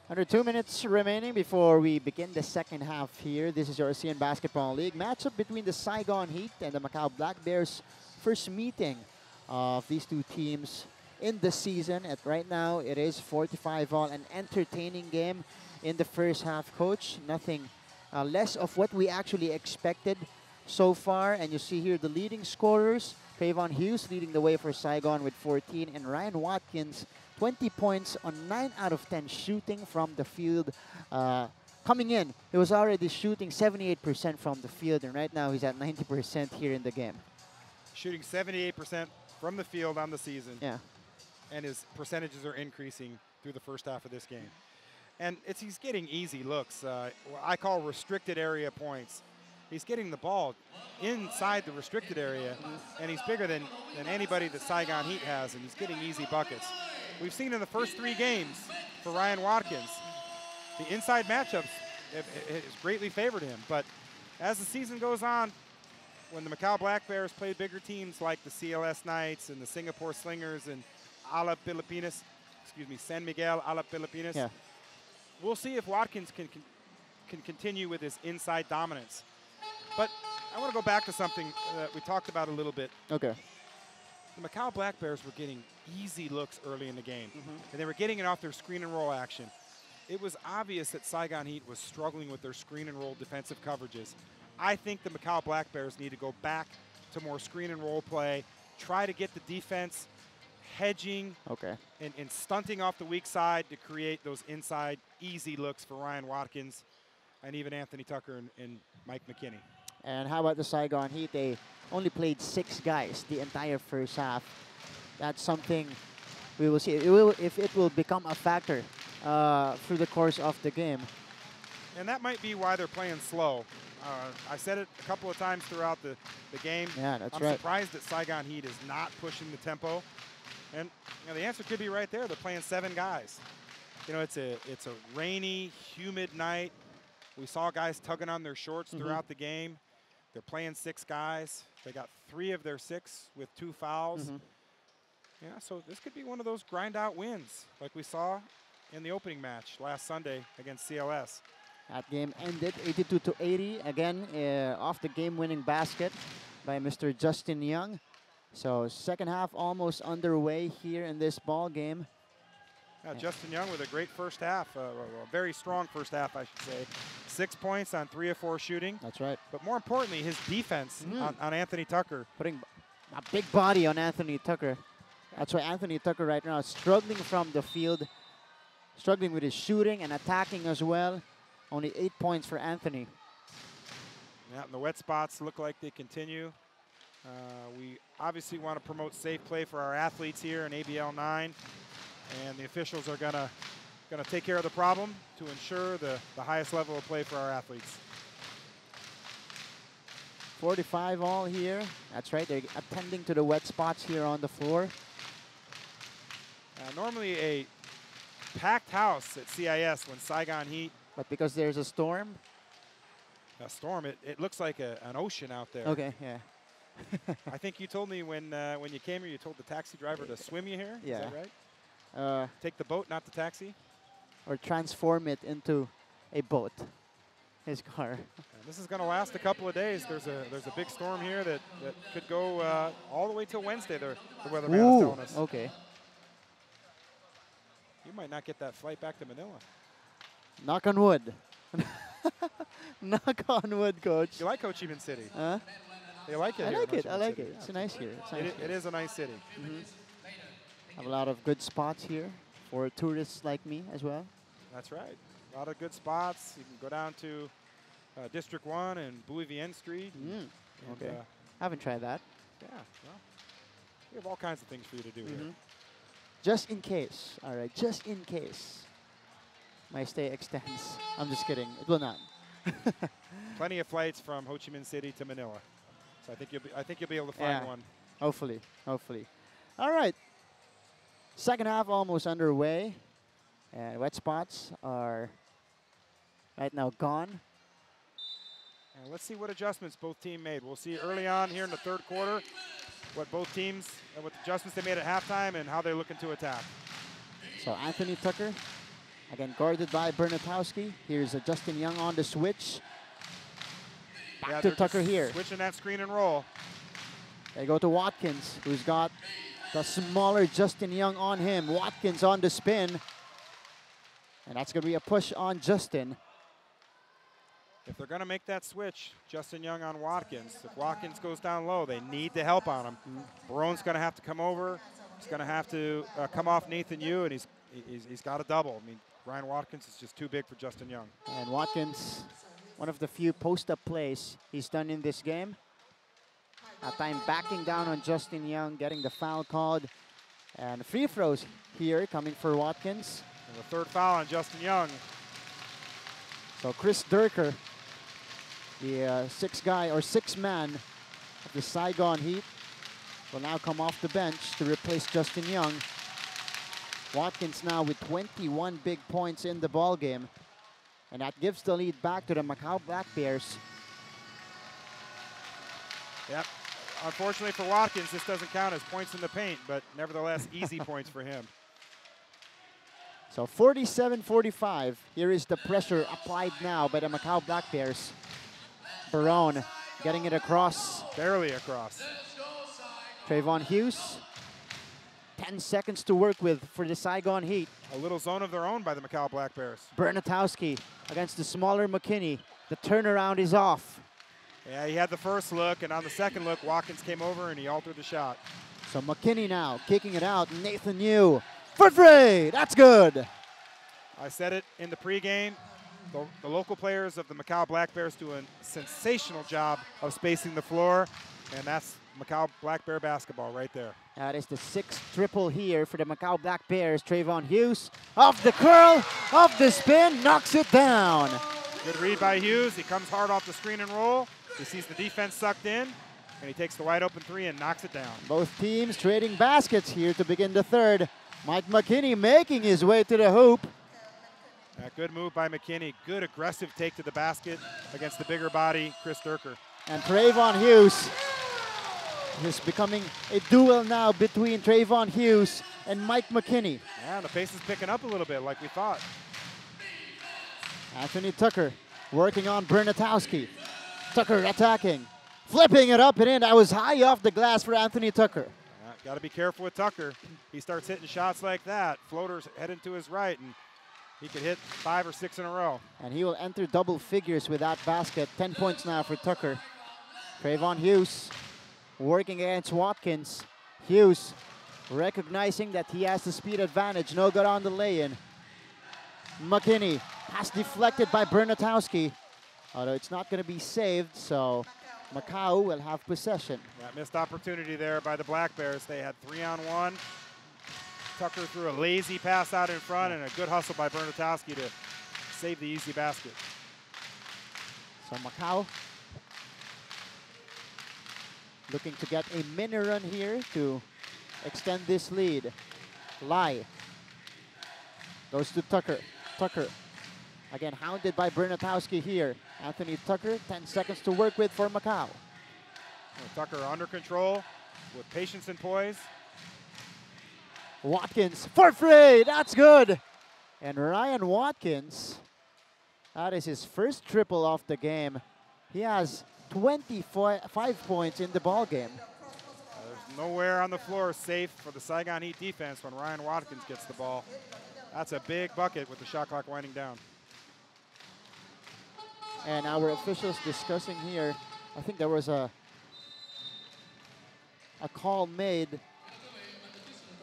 Under 2 minutes remaining before we begin the second half here. This is your ASEAN Basketball League matchup between the Saigon Heat and the Macau Black Bears. First meeting of these two teams in the season. At right now, it is 45 all, an entertaining game in the first half, Coach. Nothing less of what we actually expected so far. And you see here the leading scorers. Trayvon Hughes leading the way for Saigon with 14, and Ryan Watkins 20 points on 9 out of 10 shooting from the field. Coming in, he was already shooting 78% from the field, and right now he's at 90% here in the game. Shooting 78% from the field on the season. Yeah. And his percentages are increasing through the first half of this game. And he's getting easy looks, what I call restricted area points. He's getting the ball inside the restricted area, and he's bigger than anybody that Saigon Heat has, and he's getting easy buckets. we've seen in the first 3 games for Ryan Watkins, the inside matchups has greatly favored him. But as the season goes on, when the Macau Black Bears play bigger teams like the CLS Knights and the Singapore Slingers and San Miguel a la Filipinas, Yeah. we'll see if Watkins can continue with his inside dominance. But I want to go back to something that we talked about a little bit. Okay. The Macau Black Bears were getting easy looks early in the game, and they were getting it off their screen and roll action. It was obvious that Saigon Heat was struggling with their screen and roll defensive coverages. I think the Macau Black Bears need to go back to more screen and roll play, try to get the defense hedging and stunting off the weak side to create those inside easy looks for Ryan Watkins and even Anthony Tucker and Mike McKinney. And how about the Saigon Heat? They only played 6 guys the entire first half. That's something we will see. If it will become a factor through the course of the game. And that might be why they're playing slow. I said it a couple of times throughout the game. Yeah, that's I'm right. surprised that Saigon Heat is not pushing the tempo. And the answer could be right there. They're playing 7 guys. It's a rainy, humid night. We saw guys tugging on their shorts throughout the game. They're playing 6 guys. They got 3 of their 6 with 2 fouls. Yeah, so this could be one of those grind-out wins like we saw in the opening match last Sunday against CLS. That game ended 82-80, again off the game-winning basket by Mr. Justin Young. So second half almost underway here in this ball game. Justin Young with a great first half, a very strong first half, I should say. 6 points on 3 of 4 shooting. That's right. But more importantly, his defense on Anthony Tucker. Putting a big body on Anthony Tucker. That's why Anthony Tucker right now is struggling from the field, struggling with his shooting and attacking as well. Only 8 points for Anthony. Yeah, and the wet spots look like they continue. We obviously want to promote safe play for our athletes here in ABL 9. And the officials are gonna take care of the problem to ensure the highest level of play for our athletes. 45 all here. That's right, they're attending to the wet spots here on the floor. Normally a packed house at CIS when Saigon Heat. But because there's a storm? A storm, it looks like an ocean out there. Okay, yeah. I think you told me when you came here, you told the taxi driver to swim you here. Yeah. Is that right? Take the boat, not the taxi? Or transform it into a boat, his car. And this is going to last a couple of days. There's a big storm here that could go all the way till Wednesday, the weatherman is telling us. Okay. You might not get that flight back to Manila. Knock on wood. Knock on wood, Coach. You like Ho Chi Minh City? Huh? You like it? I here like in it. Ho I Chi Minh like City. it. It's nice here. It's nice It is a nice city. Have a lot of good spots here for tourists like me as well. That's right. A lot of good spots. You can go down to District 1 and Bouy Vien Street. And, Okay. Haven't tried that. yeah, well, we have all kinds of things for you to do here. Just in case. All right, just in case my stay extends. I'm just kidding. It will not. Plenty of flights from Ho Chi Minh City to Manila. So I think you'll be able to find one. Hopefully. All right. Second half almost underway. And wet spots are right now gone. And let's see what adjustments both teams made. We'll see early on here in the third quarter what both teams, what adjustments they made at halftime and how they're looking to attack. So Anthony Tucker, again guarded by Bernatowski. Here's Justin Young on the switch. Back to Tucker here. Switching that screen and roll. They go to Watkins, who's got the smaller Justin Young on him. Watkins on the spin. And that's going to be a push on Justin. If they're going to make that switch, Justin Young on Watkins, if Watkins goes down low, they need to help on him. Barone's going to have to come over. He's going to have to come off Nathan Yu, and he's got a double. I mean, Ryan Watkins is just too big for Justin Young. And Watkins, one of the few post-up plays he's done in this game. That time backing down on Justin Young, getting the foul called. And free throws here coming for Watkins. And the third foul on Justin Young. So Chris Durker, the six man of the Saigon Heat, will now come off the bench to replace Justin Young. Watkins now with 21 big points in the ball game. And that gives the lead back to the Macau Black Bears. Yep. Unfortunately for Watkins, this doesn't count as points in the paint, but nevertheless, easy points for him. So 47-45. Here is the pressure applied now by the Macau Black Bears. Barone getting it across. Barely across. Trayvon Hughes. 10 seconds to work with for the Saigon Heat. A little zone of their own by the Macau Black Bears. Bernatowski against the smaller McKinney. The turnaround is off. Yeah, he had the first look, and on the second look, Watkins came over and he altered the shot. So McKinney now kicking it out. Nathan Yu for three. That's good. I said it in the pregame. The local players of the Macau Black Bears do a sensational job of spacing the floor, and that's Macau Black Bear basketball right there. That is the 6th triple here for the Macau Black Bears. Trayvon Hughes off the curl, off the spin, knocks it down. Good read by Hughes. He comes hard off the screen and roll. He sees the defense sucked in, and he takes the wide open three and knocks it down. Both teams trading baskets here to begin the third. Mike McKinney making his way to the hoop. Good move by McKinney. Good aggressive take to the basket against the bigger body, Chris Durker. And Trayvon Hughes is becoming a duel now between Trayvon Hughes and Mike McKinney. Yeah, the pace is picking up a little bit like we thought. Anthony Tucker working on Bernatowski. Tucker attacking, flipping it up and in. That was high off the glass for Anthony Tucker. Got to be careful with Tucker. He starts hitting shots like that. Floaters heading to his right, and he could hit 5 or 6 in a row. And he will enter double figures with that basket. 10 points now for Tucker. Trayvon Hughes working against Watkins. Hughes recognizing that he has the speed advantage. No good on the lay-in. McKinney has deflected by Bernatowski. Although it's not going to be saved, so Macau will have possession. That missed opportunity there by the Black Bears. They had 3-on-1. Tucker threw a lazy pass out in front and a good hustle by Bernatowski to save the easy basket. So Macau looking to get a mini run here to extend this lead. Lai goes to Tucker. Tucker again hounded by Bernatowski here. Anthony Tucker, 10 seconds to work with for Macau. Tucker under control with patience and poise. Watkins for free, that's good. And Ryan Watkins, that is his first triple off the game. He has 25 points in the ball game. There's nowhere on the floor safe for the Saigon Heat defense when Ryan Watkins gets the ball. That's a big bucket with the shot clock winding down. And our officials discussing here, I think there was a call made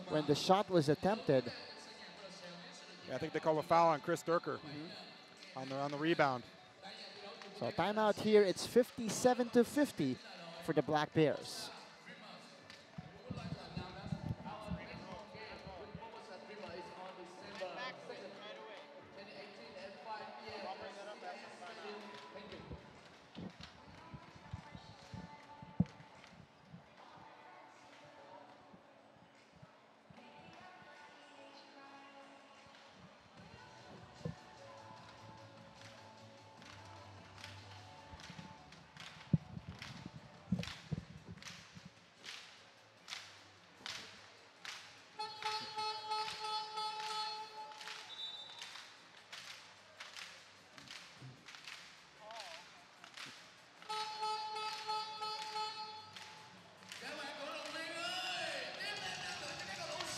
when the shot was attempted. Yeah, I think they called a foul on Chris Durker on the rebound. So timeout here, it's 57-50 for the Black Bears.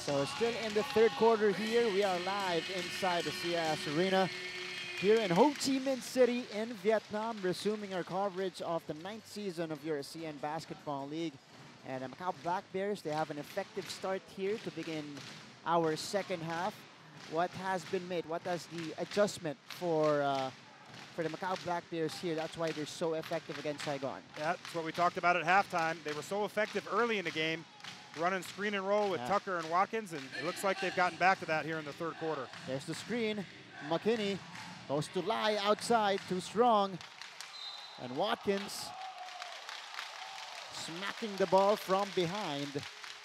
So still in the third quarter here, we are live inside the CIS Arena here in Ho Chi Minh City in Vietnam, resuming our coverage of the 9th season of your ASEAN Basketball League. And the Macau Black Bears, they have an effective start here to begin our second half. What has been made? What is the adjustment for the Macau Black Bears here? That's why they're so effective against Saigon. That's what we talked about at halftime. They were so effective early in the game, running screen and roll with Tucker and Watkins, and it looks like they've gotten back to that here in the third quarter. There's the screen. McKinney goes to Lai outside, too strong. And Watkins smacking the ball from behind,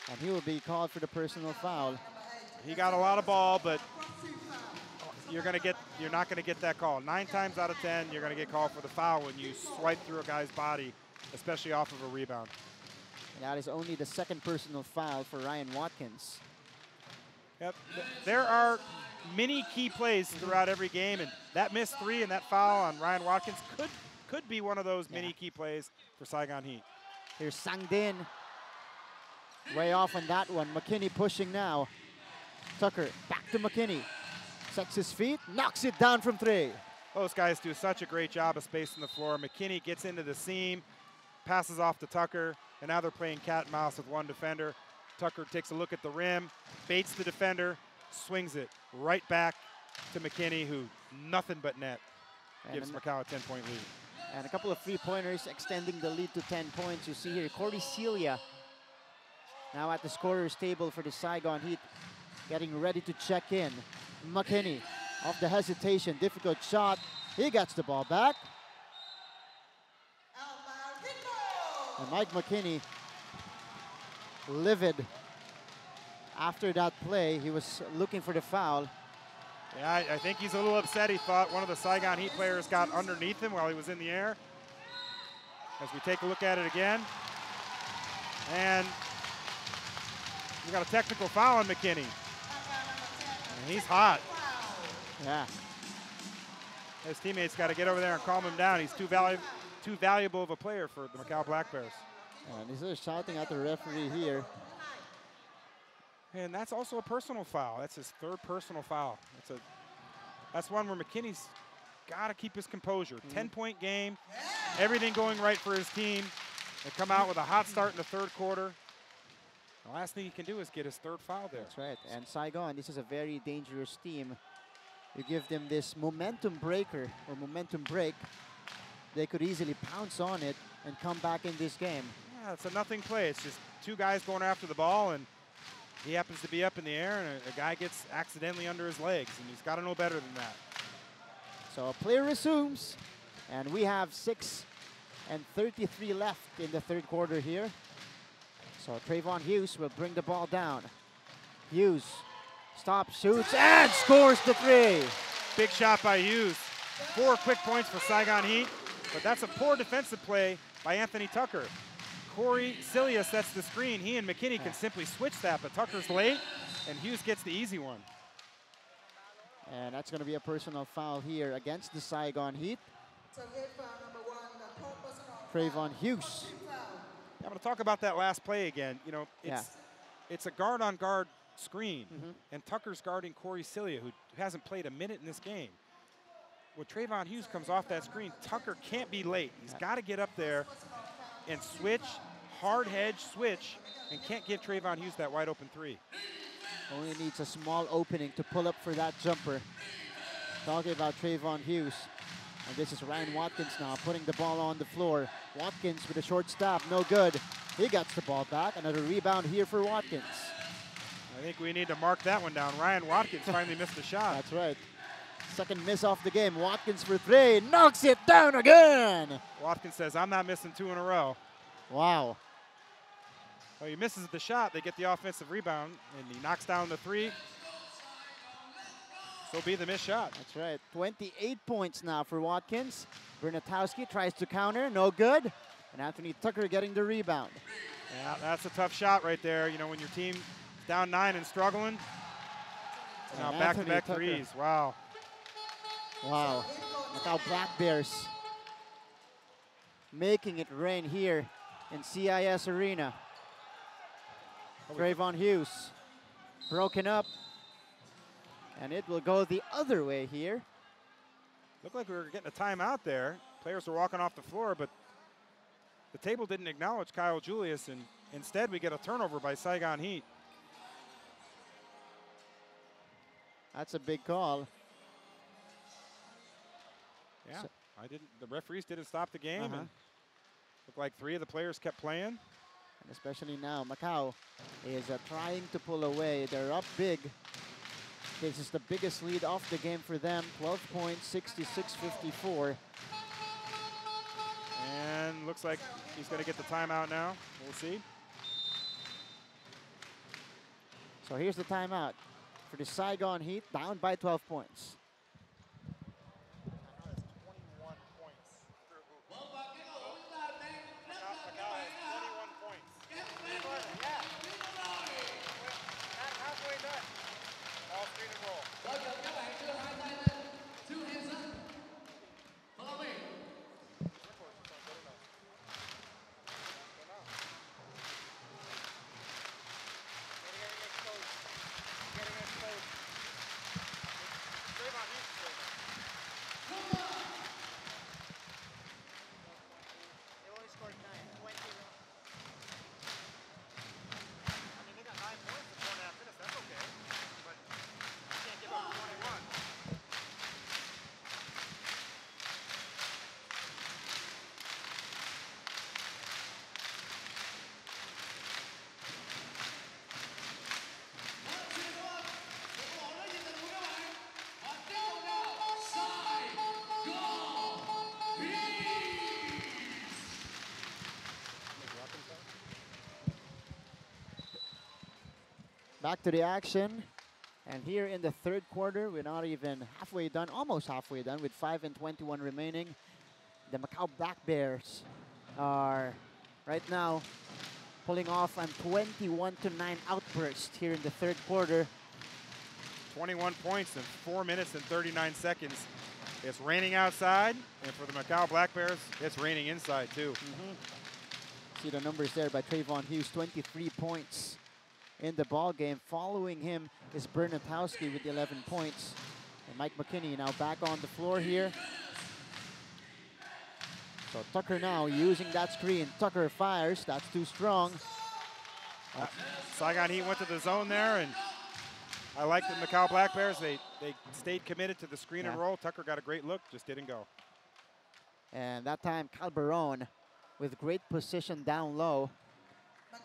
and he will be called for the personal foul. He got a lot of ball, but you're not gonna get that call. 9 times out of 10, you're gonna get called for the foul when you swipe through a guy's body, especially off of a rebound. And that is only the second personal foul for Ryan Watkins. Yep. There are many key plays throughout every game, and that missed 3 and that foul on Ryan Watkins could be one of those many key plays for Saigon Heat. Here's Sangdin. Way off on that one. McKinney pushing now. Tucker back to McKinney. Sets his feet, knocks it down from 3. Those guys do such a great job of spacing the floor. McKinney gets into the seam, passes off to Tucker, and now they're playing cat and mouse with one defender. Tucker takes a look at the rim, baits the defender, swings it right back to McKinney, who nothing but net. Gives Macau a 10-point lead. And a couple of 3-pointers extending the lead to 10 points. You see here, Corey Celia now at the scorer's table for the Saigon Heat, getting ready to check in. McKinney off the hesitation, difficult shot. He gets the ball back. And Mike McKinney, livid after that play. He was looking for the foul. Yeah, I think he's a little upset. He thought one of the Saigon Heat players got underneath him while he was in the air. As we take a look at it again. And we got a technical foul on McKinney. And he's hot. Yeah. His teammates got to get over there and calm him down. He's too valuable of a player for the Macau Black Bears. And he's just shouting at the referee here. And that's also a personal foul. That's his 3rd personal foul. That's one where McKinney's got to keep his composure. 10-point game, everything going right for his team. They come out with a hot start in the 3rd quarter. The last thing he can do is get his 3rd foul there. That's right. And Saigon, this is a very dangerous team. You give them this momentum breaker or momentum break, they could easily pounce on it and come back in this game. Yeah, it's a nothing play. It's just 2 guys going after the ball, and he happens to be up in the air, and a guy gets accidentally under his legs, and he's got to know better than that. So play resumes, and we have 6:33 left in the 3rd quarter here. So Trayvon Hughes will bring the ball down. Hughes stops, shoots, and scores the 3. Big shot by Hughes. 4 quick points for Saigon Heat, but that's a poor defensive play by Anthony Tucker. Corey Celia sets the screen. He and McKinney can simply switch that, but Tucker's late, and Hughes gets the easy one. And that's going to be a personal foul here against the Saigon Heat. Trayvon Hughes. I'm going to talk about that last play again. You know, it's a guard-on-guard screen, and Tucker's guarding Corey Celia, who hasn't played a minute in this game. When Trayvon Hughes comes off that screen, Tucker can't be late. He's got to get up there and switch, hard hedge switch, and can't give Trayvon Hughes that wide open 3. Only needs a small opening to pull up for that jumper. Talking about Trayvon Hughes. And this is Ryan Watkins now putting the ball on the floor. Watkins with a short stop, no good. He gets the ball back. Another rebound here for Watkins. I think we need to mark that one down. Ryan Watkins finally missed a shot. That's right. Second miss off the game. Watkins for 3, knocks it down again. Watkins says, I'm not missing 2 in a row. Wow. Well, he misses the shot. They get the offensive rebound, and he knocks down the 3. So be the missed shot. That's right. 28 points now for Watkins. Bernatowski tries to counter, no good. And Anthony Tucker getting the rebound. Yeah, that's a tough shot right there. You know, when your team's down 9 and struggling. Now back-to-back 3s. Wow. Wow. Macau Black Bears making it rain here in CIS Arena. Trayvon Hughes broken up. And it will go the other way here. Looked like we were getting a timeout there. Players were walking off the floor, but the table didn't acknowledge Kyle Julius, and instead we get a turnover by Saigon Heat. That's a big call. Yeah, so the referees didn't stop the game, and looked like 3 of the players kept playing. And especially now, Macau is trying to pull away. They're up big. This is the biggest lead off the game for them. 12 points, 66-54. And looks like he's going to get the timeout now. We'll see. So here's the timeout. for the Saigon Heat, down by 12 points. That's 21 points. Macau has 21 points. Yeah. Halfway done. All screen and roll. Back to the action. And here in the third quarter, we're not even halfway done, almost halfway done with 5:21 remaining. The Macau Black Bears are right now pulling off a 21-9 outburst here in the third quarter. 21 points in 4 minutes and 39 seconds. It's raining outside, and for the Macau Black Bears, it's raining inside too. See the numbers there by Trayvon Hughes, 23 points in the ball game. Following him is Bernatowski with 11 points. And Mike McKinney now back on the floor here. So Tucker now using that screen. Tucker fires, that's too strong. Saigon Heat went to the zone there, and I like the Macau Black Bears. They stayed committed to the screen and roll. Tucker got a great look, just didn't go. And that time, Barone with great position down low.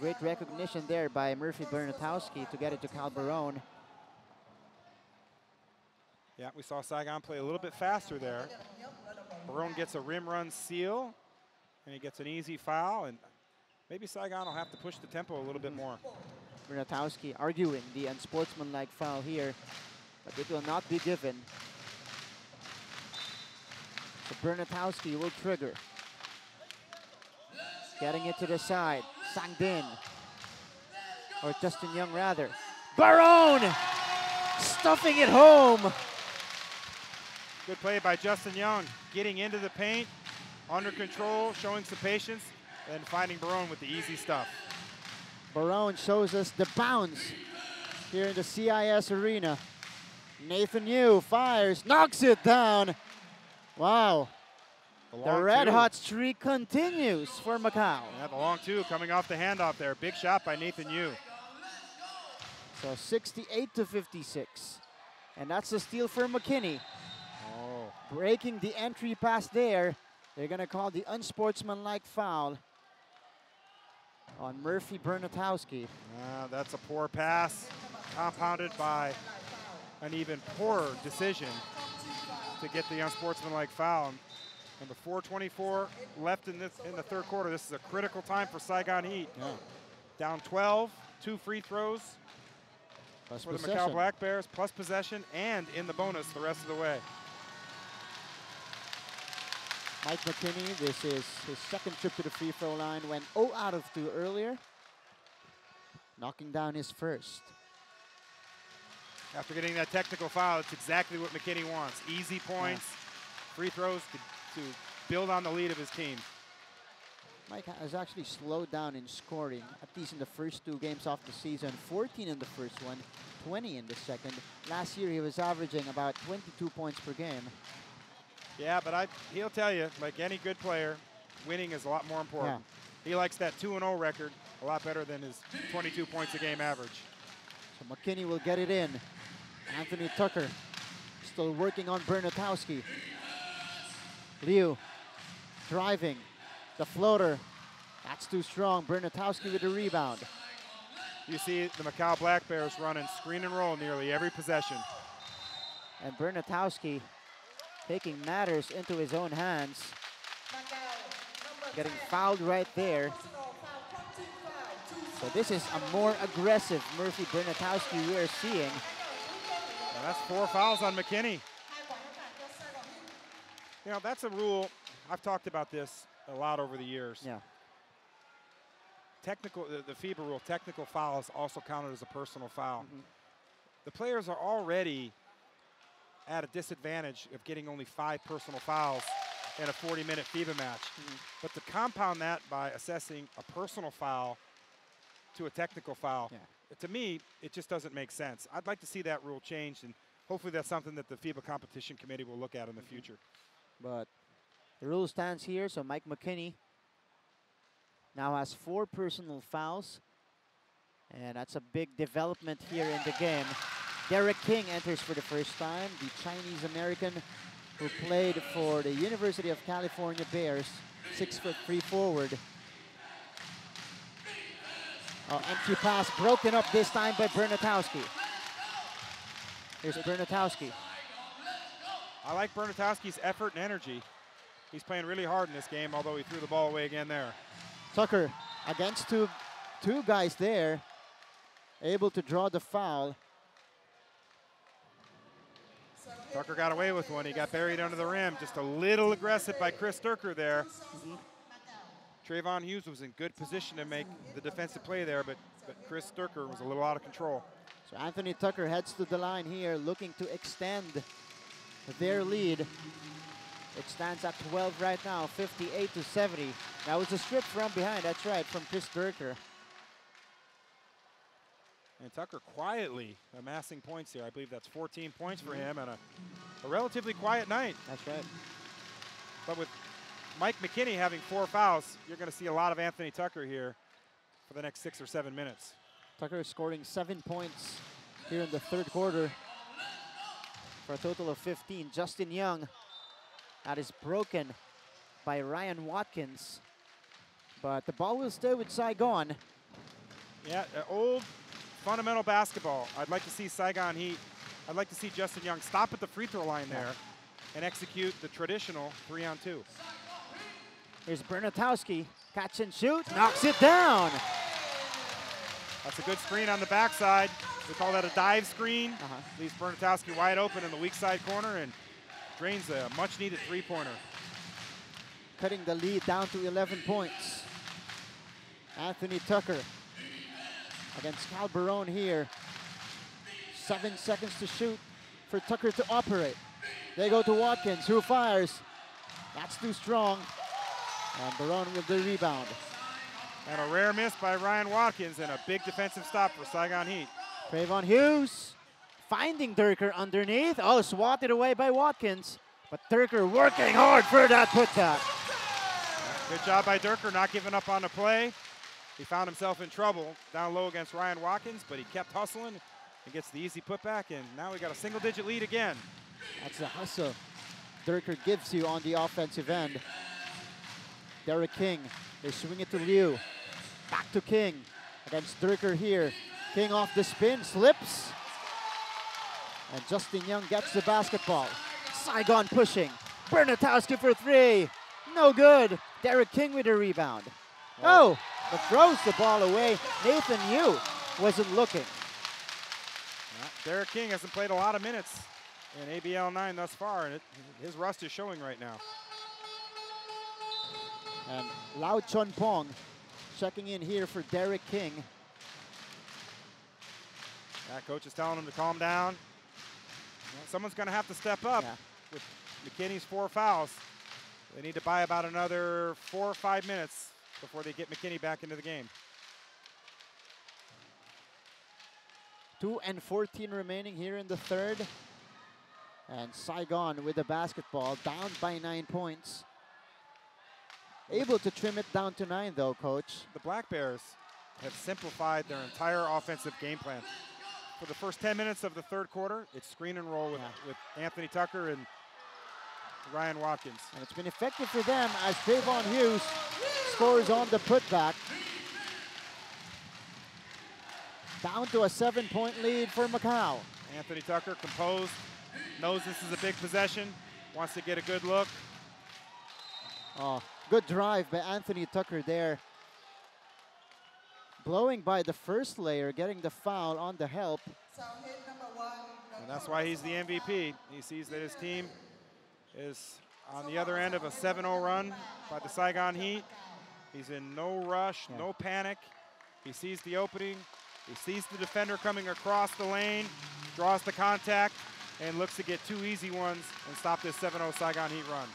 Great recognition there by Murphy Bernatowski to get it to Barone. Yeah, we saw Saigon play a little bit faster there. Barone gets a rim run seal, and he gets an easy foul, and maybe Saigon will have to push the tempo a little bit more. Bernatowski arguing the unsportsmanlike foul here, but it will not be given. So Bernatowski will trigger. Getting it to the side. Sang Din. Or Justin Young, rather. Barone! Stuffing it home. Good play by Justin Young. Getting into the paint, under control, showing some patience, and finding Barone with the easy stuff. Barone shows us the bounce here in the CIS arena. Nathan Yu fires, knocks it down. Wow. The red hot streak continues for Macau. Yeah, the long two coming off the handoff there. Big shot by Nathan Yu. So 68-56. And that's a steal for McKinney. Oh. Breaking the entry pass there. They're going to call the unsportsmanlike foul on Murphy Bernatowski. That's a poor pass, compounded by an even poorer decision to get the unsportsmanlike foul. And with 4:24 left in the third quarter, this is a critical time for Saigon Heat. Yeah. Down 12, 2 free throws Plus for possession. the Macau Black Bears, plus possession, and in the bonus the rest of the way. Mike McKinney, this is his second trip to the free throw line. Went 0 out of 2 earlier, knocking down his first. After getting that technical foul, it's exactly what McKinney wants. Easy points, free throws to build on the lead of his team. Mike has actually slowed down in scoring, at least in the first 2 games of the season. 14 in the first one, 20 in the second. Last year he was averaging about 22 points per game. Yeah, but he'll tell you, like any good player, winning is a lot more important. Yeah. He likes that 2-0 record a lot better than his 22 points a game average. So McKinney will get it in. Anthony Tucker still working on Bernatowski. Liu driving. The floater. That's too strong. Bernatowski with the rebound. You see the Macau Black Bears running screen and roll nearly every possession. And Bernatowski taking matters into his own hands. Getting fouled right there. So this is a more aggressive Murphy Bernatowski we are seeing. That's 4 fouls on McKinney. You know, that's a rule. I've talked about this a lot over the years. Yeah. Technical, the FIBA rule, technical fouls also counted as a personal foul. The players are already at a disadvantage of getting only 5 personal fouls in a 40-minute FIBA match. But to compound that by assessing a personal foul to a technical foul, to me, it just doesn't make sense. I'd like to see that rule changed, and hopefully that's something that the FIBA Competition Committee will look at in the future. But the rule stands here, so Mike McKinney now has 4 personal fouls, and that's a big development here in the game. Derek King enters for the first time, the Chinese-American who played for the University of California Bears, 6'3" forward. Empty pass broken up this time by Bernatowski. Here's Bernatowski. I like Bernatowski's effort and energy. He's playing really hard in this game, although he threw the ball away again there. Tucker against two guys there, able to draw the foul. Tucker got away with one. He got buried under the rim. Just a little aggressive by Chris Durker there. Trayvon Hughes was in good position to make the defensive play there, but Chris Durker was a little out of control. So Anthony Tucker heads to the line here, looking to extend their lead. It stands at 12 right now, 58-70. That was a strip from behind, that's right, from Chris Durker. And Tucker quietly amassing points here. I believe that's 14 points for him and a relatively quiet night. That's right. But with Mike McKinney having 4 fouls, you're going to see a lot of Anthony Tucker here for the next 6 or 7 minutes. Tucker is scoring 7 points here in the third quarter for a total of 15. Justin Young, that is broken by Ryan Watkins. But the ball will stay with Saigon. Yeah, old fundamental basketball. I'd like to see Saigon Heat. I'd like to see Justin Young stop at the free throw line there and execute the traditional 3-on-2. Here's Bernatowski, catch and shoot, knocks it down. That's a good screen on the backside. We call that a dive screen. Leaves Bernatowski wide open in the weak side corner and drains a much needed 3-pointer. Cutting the lead down to 11 points. Anthony Tucker against Cal Barone here. 7 seconds to shoot for Tucker to operate. They go to Watkins, who fires. That's too strong. And Barone with the rebound. And a rare miss by Ryan Watkins and a big defensive stop for Saigon Heat. Trayvon Hughes finding Durker underneath. Oh, swatted away by Watkins. But Durker working hard for that putback. Good job by Durker, not giving up on the play. He found himself in trouble down low against Ryan Watkins, but he kept hustling and gets the easy putback, and now we got a single-digit lead again. That's the hustle Durker gives you on the offensive end. Derek King, they swing it to Liu. Back to King against Durker here. King off the spin, slips. And Justin Young gets the basketball. Saigon pushing. Bernatowski for 3. No good. Derek King with a rebound. Oh, but throws the ball away. Nathan Yu wasn't looking. Derek King hasn't played a lot of minutes in ABL 9 thus far, and his rust is showing right now. And Lau Chun Pong checking in here for Derek King. Coach is telling him to calm down. Well, someone's going to have to step up with McKinney's 4 fouls. They need to buy about another 4 or 5 minutes before they get McKinney back into the game. 2:14 remaining here in the third. And Saigon with the basketball, down by 9 points. Able to trim it down to 9 though, Coach. The Black Bears have simplified their entire offensive game plan. For the first 10 minutes of the third quarter, it's screen and roll with Anthony Tucker and Ryan Watkins. And it's been effective for them as Trayvon Hughes scores on the putback. Down to a 7-point lead for Macau. Anthony Tucker composed, knows this is a big possession, wants to get a good look. Oh, good drive by Anthony Tucker there. Blowing by the first layer, getting the foul on the help. And that's why he's the MVP. He sees that his team is on the other end of a 7-0 run by the Saigon Heat. He's in no rush, no panic. He sees the opening. He sees the defender coming across the lane, draws the contact, and looks to get 2 easy ones and stop this 7-0 Saigon Heat run.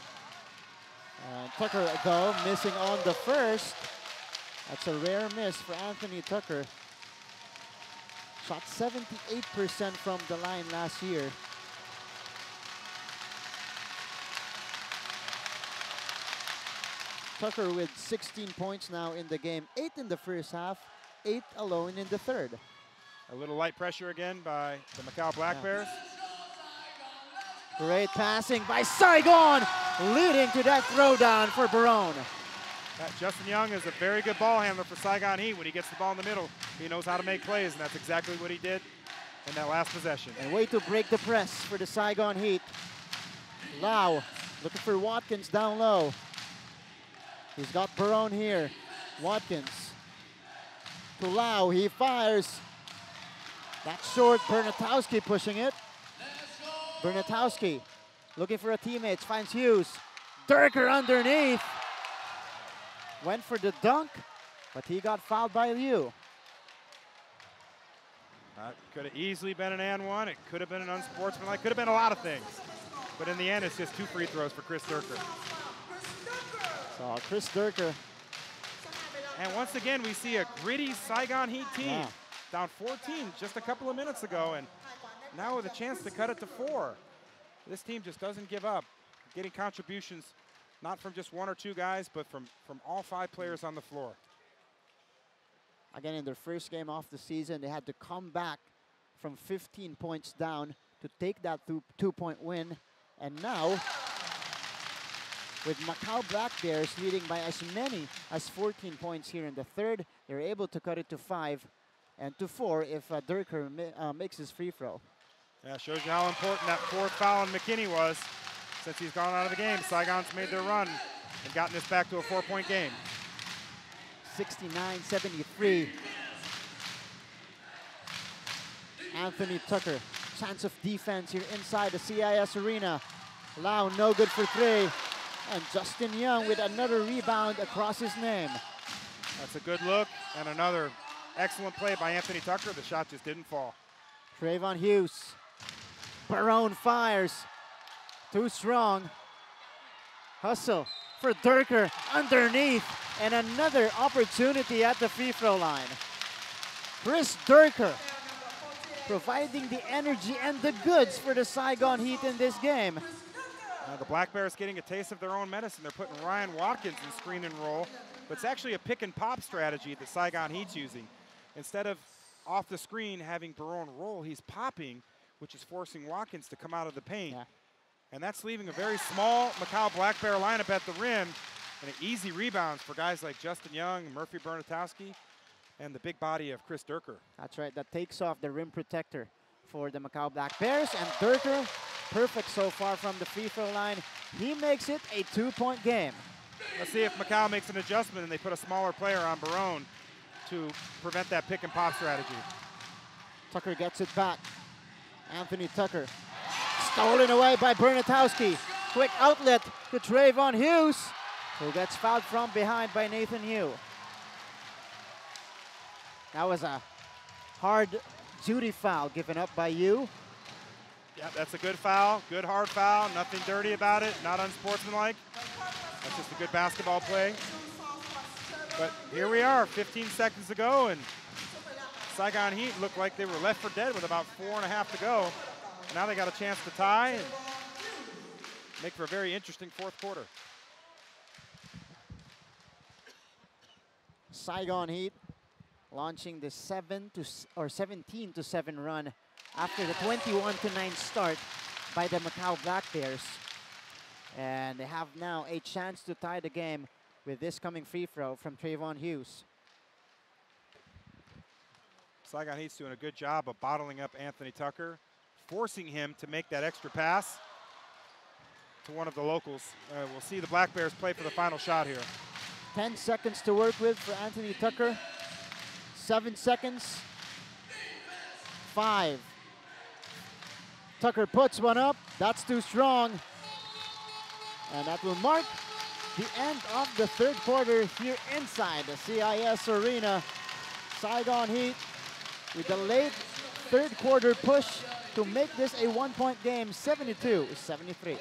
Tucker, though, missing on the first. That's a rare miss for Anthony Tucker. Shot 78% from the line last year. Tucker with 16 points now in the game. 8 in the first half, 8 alone in the third. A little light pressure again by the Macau Black Bears. Great passing by Saigon, leading to that throwdown for Barone. Justin Young is a very good ball handler for Saigon Heat. When he gets the ball in the middle, he knows how to make plays, and that's exactly what he did in that last possession. And way to break the press for the Saigon Heat. Lau looking for Watkins down low. He's got Barone here. Watkins to Lau, he fires. That's short, Bernatowski pushing it. Bernatowski looking for a teammate, finds Hughes. Durker underneath. Went for the dunk, but he got fouled by Liu. Could have easily been an and one. It could have been an unsportsmanlike. Could have been a lot of things. But in the end, it's just 2 free throws for Chris Durker. So Chris Durker. And once again, we see a gritty Saigon Heat team. Down 14 just a couple of minutes ago, and now with a chance to cut it to 4. This team just doesn't give up. Getting contributions not from just 1 or 2 guys, but from all 5 players on the floor. Again, in their first game of the season, they had to come back from 15 points down to take that 2-point win. And now, with Macau Black Bears leading by as many as 14 points here in the third, they're able to cut it to 5 and to 4 if Durker makes his free throw. Yeah, shows you how important that 4th foul on McKinney was. Since he's gone out of the game, Saigon's made their run and gotten this back to a 4-point game. 69-73. Anthony Tucker, chance of defense here inside the CIS arena. Lau, no good for 3. And Justin Young with another rebound across his name. That's a good look and another excellent play by Anthony Tucker. The shot just didn't fall. Trayvon Hughes. Barone fires. Too strong. Hustle for Durker underneath. And another opportunity at the free throw line. Chris Durker providing the energy and the goods for the Saigon Heat in this game. The Black Bears getting a taste of their own medicine. They're putting Ryan Watkins in screen and roll, but it's actually a pick and pop strategy that Saigon Heat's using. Instead of off the screen having Barone roll, he's popping, which is forcing Watkins to come out of the paint. And that's leaving a very small Macau Black Bear lineup at the rim, and easy rebounds for guys like Justin Young, Murphy Bernatowski, and the big body of Chris Durker. That's right, that takes off the rim protector for the Macau Black Bears, and Durker, perfect so far from the free throw line. He makes it a 2-point game. Let's see if Macau makes an adjustment and they put a smaller player on Barone to prevent that pick and pop strategy. Tucker gets it back. Anthony Tucker. Stolen away by Bernatowski. Quick outlet to Trayvon Hughes, who gets fouled from behind by Nathan Yu. That was a hard duty foul given up by Yu. Yeah, that's a good foul, good hard foul, nothing dirty about it, not unsportsmanlike. That's just a good basketball play. But here we are, 15 seconds to go, and Saigon Heat looked like they were left for dead with about 4.5 to go. And now they got a chance to tie and make for a very interesting 4th quarter. Saigon Heat launching the 17-7 run after the 21-9 start by the Macau Black Bears. And they have now a chance to tie the game with this coming free throw from Trayvon Hughes. Saigon Heat's doing a good job of bottling up Anthony Tucker, forcing him to make that extra pass to one of the locals. We'll see the Black Bears play for the final shot here. 10 seconds to work with for Anthony Tucker. 7 seconds. 5, Tucker puts one up. That's too strong. And that will mark the end of the third quarter here inside the CIS Arena. Saigon Heat with the late third quarter push to make this a one-point game, 72-73.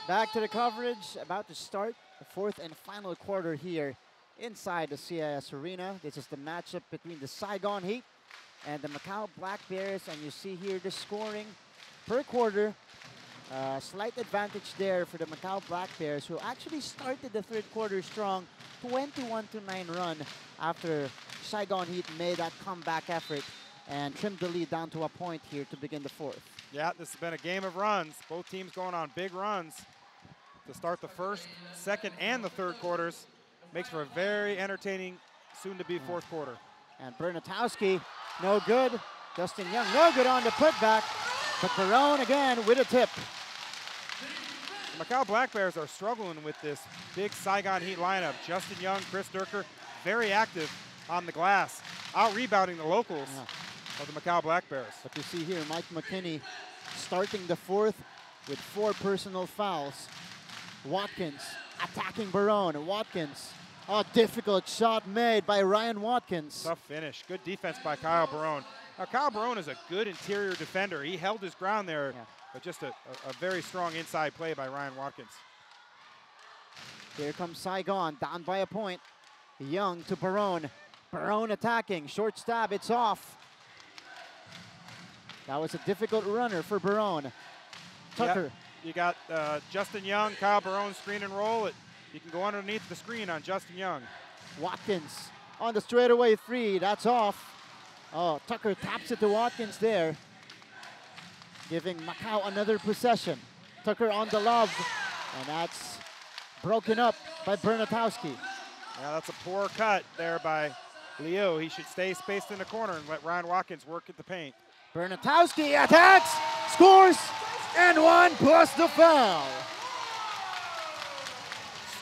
Back to the coverage, about to start the fourth and final quarter here inside the CIS Arena. This is the matchup between the Saigon Heat and the Macau Black Bears, and you see here the scoring per quarter. Slight advantage there for the Macau Black Bears, who actually started the third quarter strong, 21-9 run after Saigon Heat made that comeback effort and trimmed the lead down to a point here to begin the fourth. Yeah, this has been a game of runs. Both teams going on big runs to start the first, second, and the third quarters. Makes for a very entertaining, soon-to-be fourth quarter. And Bernatowski, no good. Justin Young, no good on the putback. But Barone again with a tip. The Macau Black Bears are struggling with this big Saigon Heat lineup. Justin Young, Chris Durker, very active on the glass, out-rebounding the locals of the Macau Black Bears. But you see here, Mike McKinney starting the fourth with 4 personal fouls. Watkins attacking Barone. Watkins, a difficult shot made by Ryan Watkins. Tough finish. Good defense by Kyle Barone. Now, Kyle Barone is a good interior defender. He held his ground there, but just a very strong inside play by Ryan Watkins. Here comes Saigon, down by a point. Young to Barone. Barone attacking, short stab, it's off. That was a difficult runner for Barone. Tucker. Yep. You got Justin Young, Kyle Barone screen and roll. You can go underneath the screen on Justin Young. Watkins on the straightaway 3, that's off. Oh, Tucker taps it to Watkins there, giving Macau another possession. Tucker on the lob, and that's broken up by Bernatowski. Yeah, that's a poor cut there by Leo. He should stay spaced in the corner and let Ryan Watkins work at the paint. Bernatowski attacks, scores, and 1 plus the foul.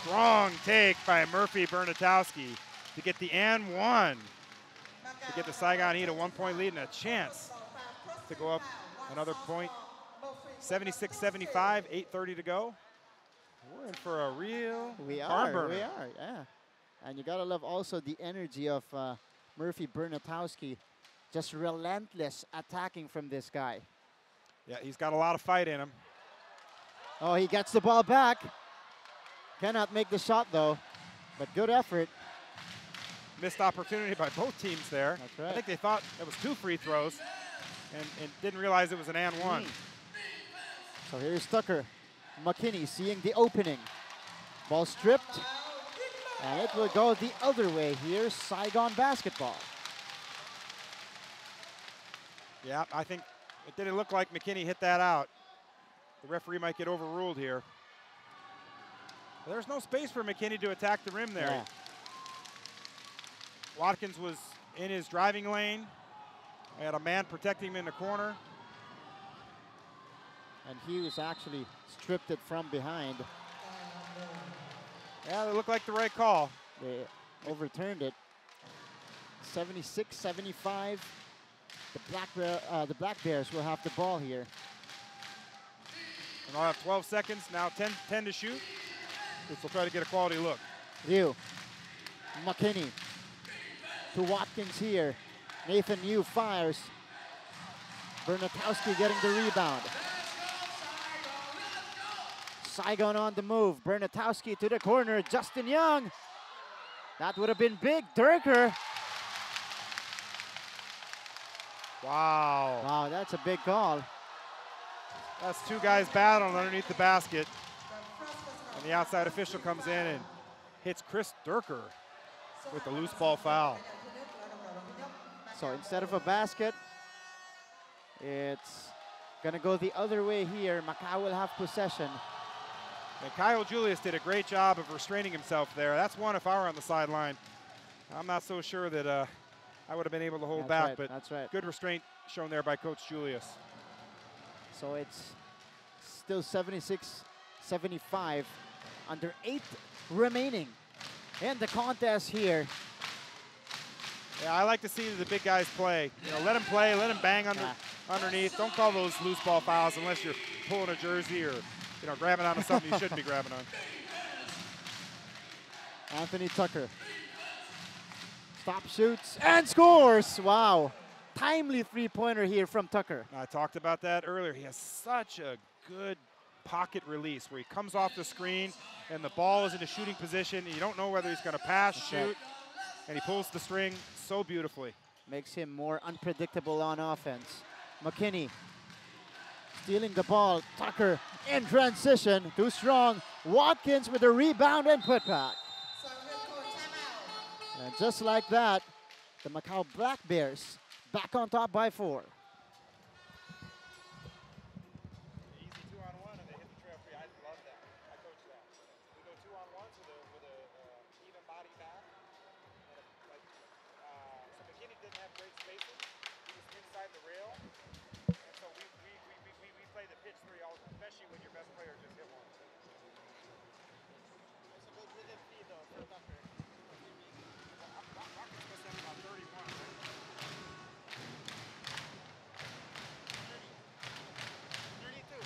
Strong take by Murphy Bernatowski to get the and 1. To get the Saigon Heat a 1-point lead and a chance to go up another point. 76-75, 8:30 to go. We're in for a real barn burner. We are, yeah. And you gotta love also the energy of Murphy Bernatowski. Just relentless attacking from this guy. Yeah, he's got a lot of fight in him. Oh, he gets the ball back. Cannot make the shot though, but good effort. Missed opportunity by both teams there. That's right. I think they thought it was 2 free throws and didn't realize it was an and 1. So here's Tucker. McKinney seeing the opening. Ball stripped, and it will go the other way here, Saigon basketball. Yeah, I think it didn't look like McKinney hit that out. The referee might get overruled here. There's no space for McKinney to attack the rim there. Yeah. Watkins was in his driving lane. He had a man protecting him in the corner. And he was actually stripped it from behind. Yeah, it looked like the right call. They overturned it. 76-75. The Black Bears will have the ball here. And I'll have 12 seconds, now 10 to shoot. This will try to get a quality look. Liu, McKinney to Watkins here. Nathan Yu fires. Bernatowski getting the rebound. Saigon on the move. Bernatowski to the corner. Justin Young. That would have been big. Durker. Wow. Wow, that's a big call. That's two guys battling underneath the basket. And the outside official comes in and hits Chris Durker with the loose ball foul. So instead of a basket, it's gonna go the other way here. Macau will have possession. And Kyle Julius did a great job of restraining himself there. That's one if I were on the sideline. I'm not so sure that I would have been able to hold back, but that's right. Good restraint shown there by Coach Julius. So it's still 76-75, under 8 remaining in the contest here. Yeah, I like to see the big guys play. You know, let them play, let them bang underneath. Don't call those loose ball fouls unless you're pulling a jersey or grabbing onto something you shouldn't be grabbing on. Anthony Tucker. Stop, shoots, and scores! Wow. Timely three-pointer here from Tucker. I talked about that earlier. He has such a good pocket release where he comes off the screen and the ball is in a shooting position. You don't know whether he's going to pass, shoot, and he pulls the string so beautifully. Makes him more unpredictable on offense. McKinney stealing the ball. Tucker in transition, too strong. Watkins with a rebound and putback. And just like that, the Macau Black Bears back on top by 4. Easy 2-on-1 and they hit the trail free. I love that. I coach that. We go 2-on-1s with a even body back. So McKinney didn't have great spacing. He was inside the rail. And so we play the pitch 3 all the time, especially when your best player just hit one. It's a good rhythm feed though for Tucker. Watkins must have about 31, right? 32.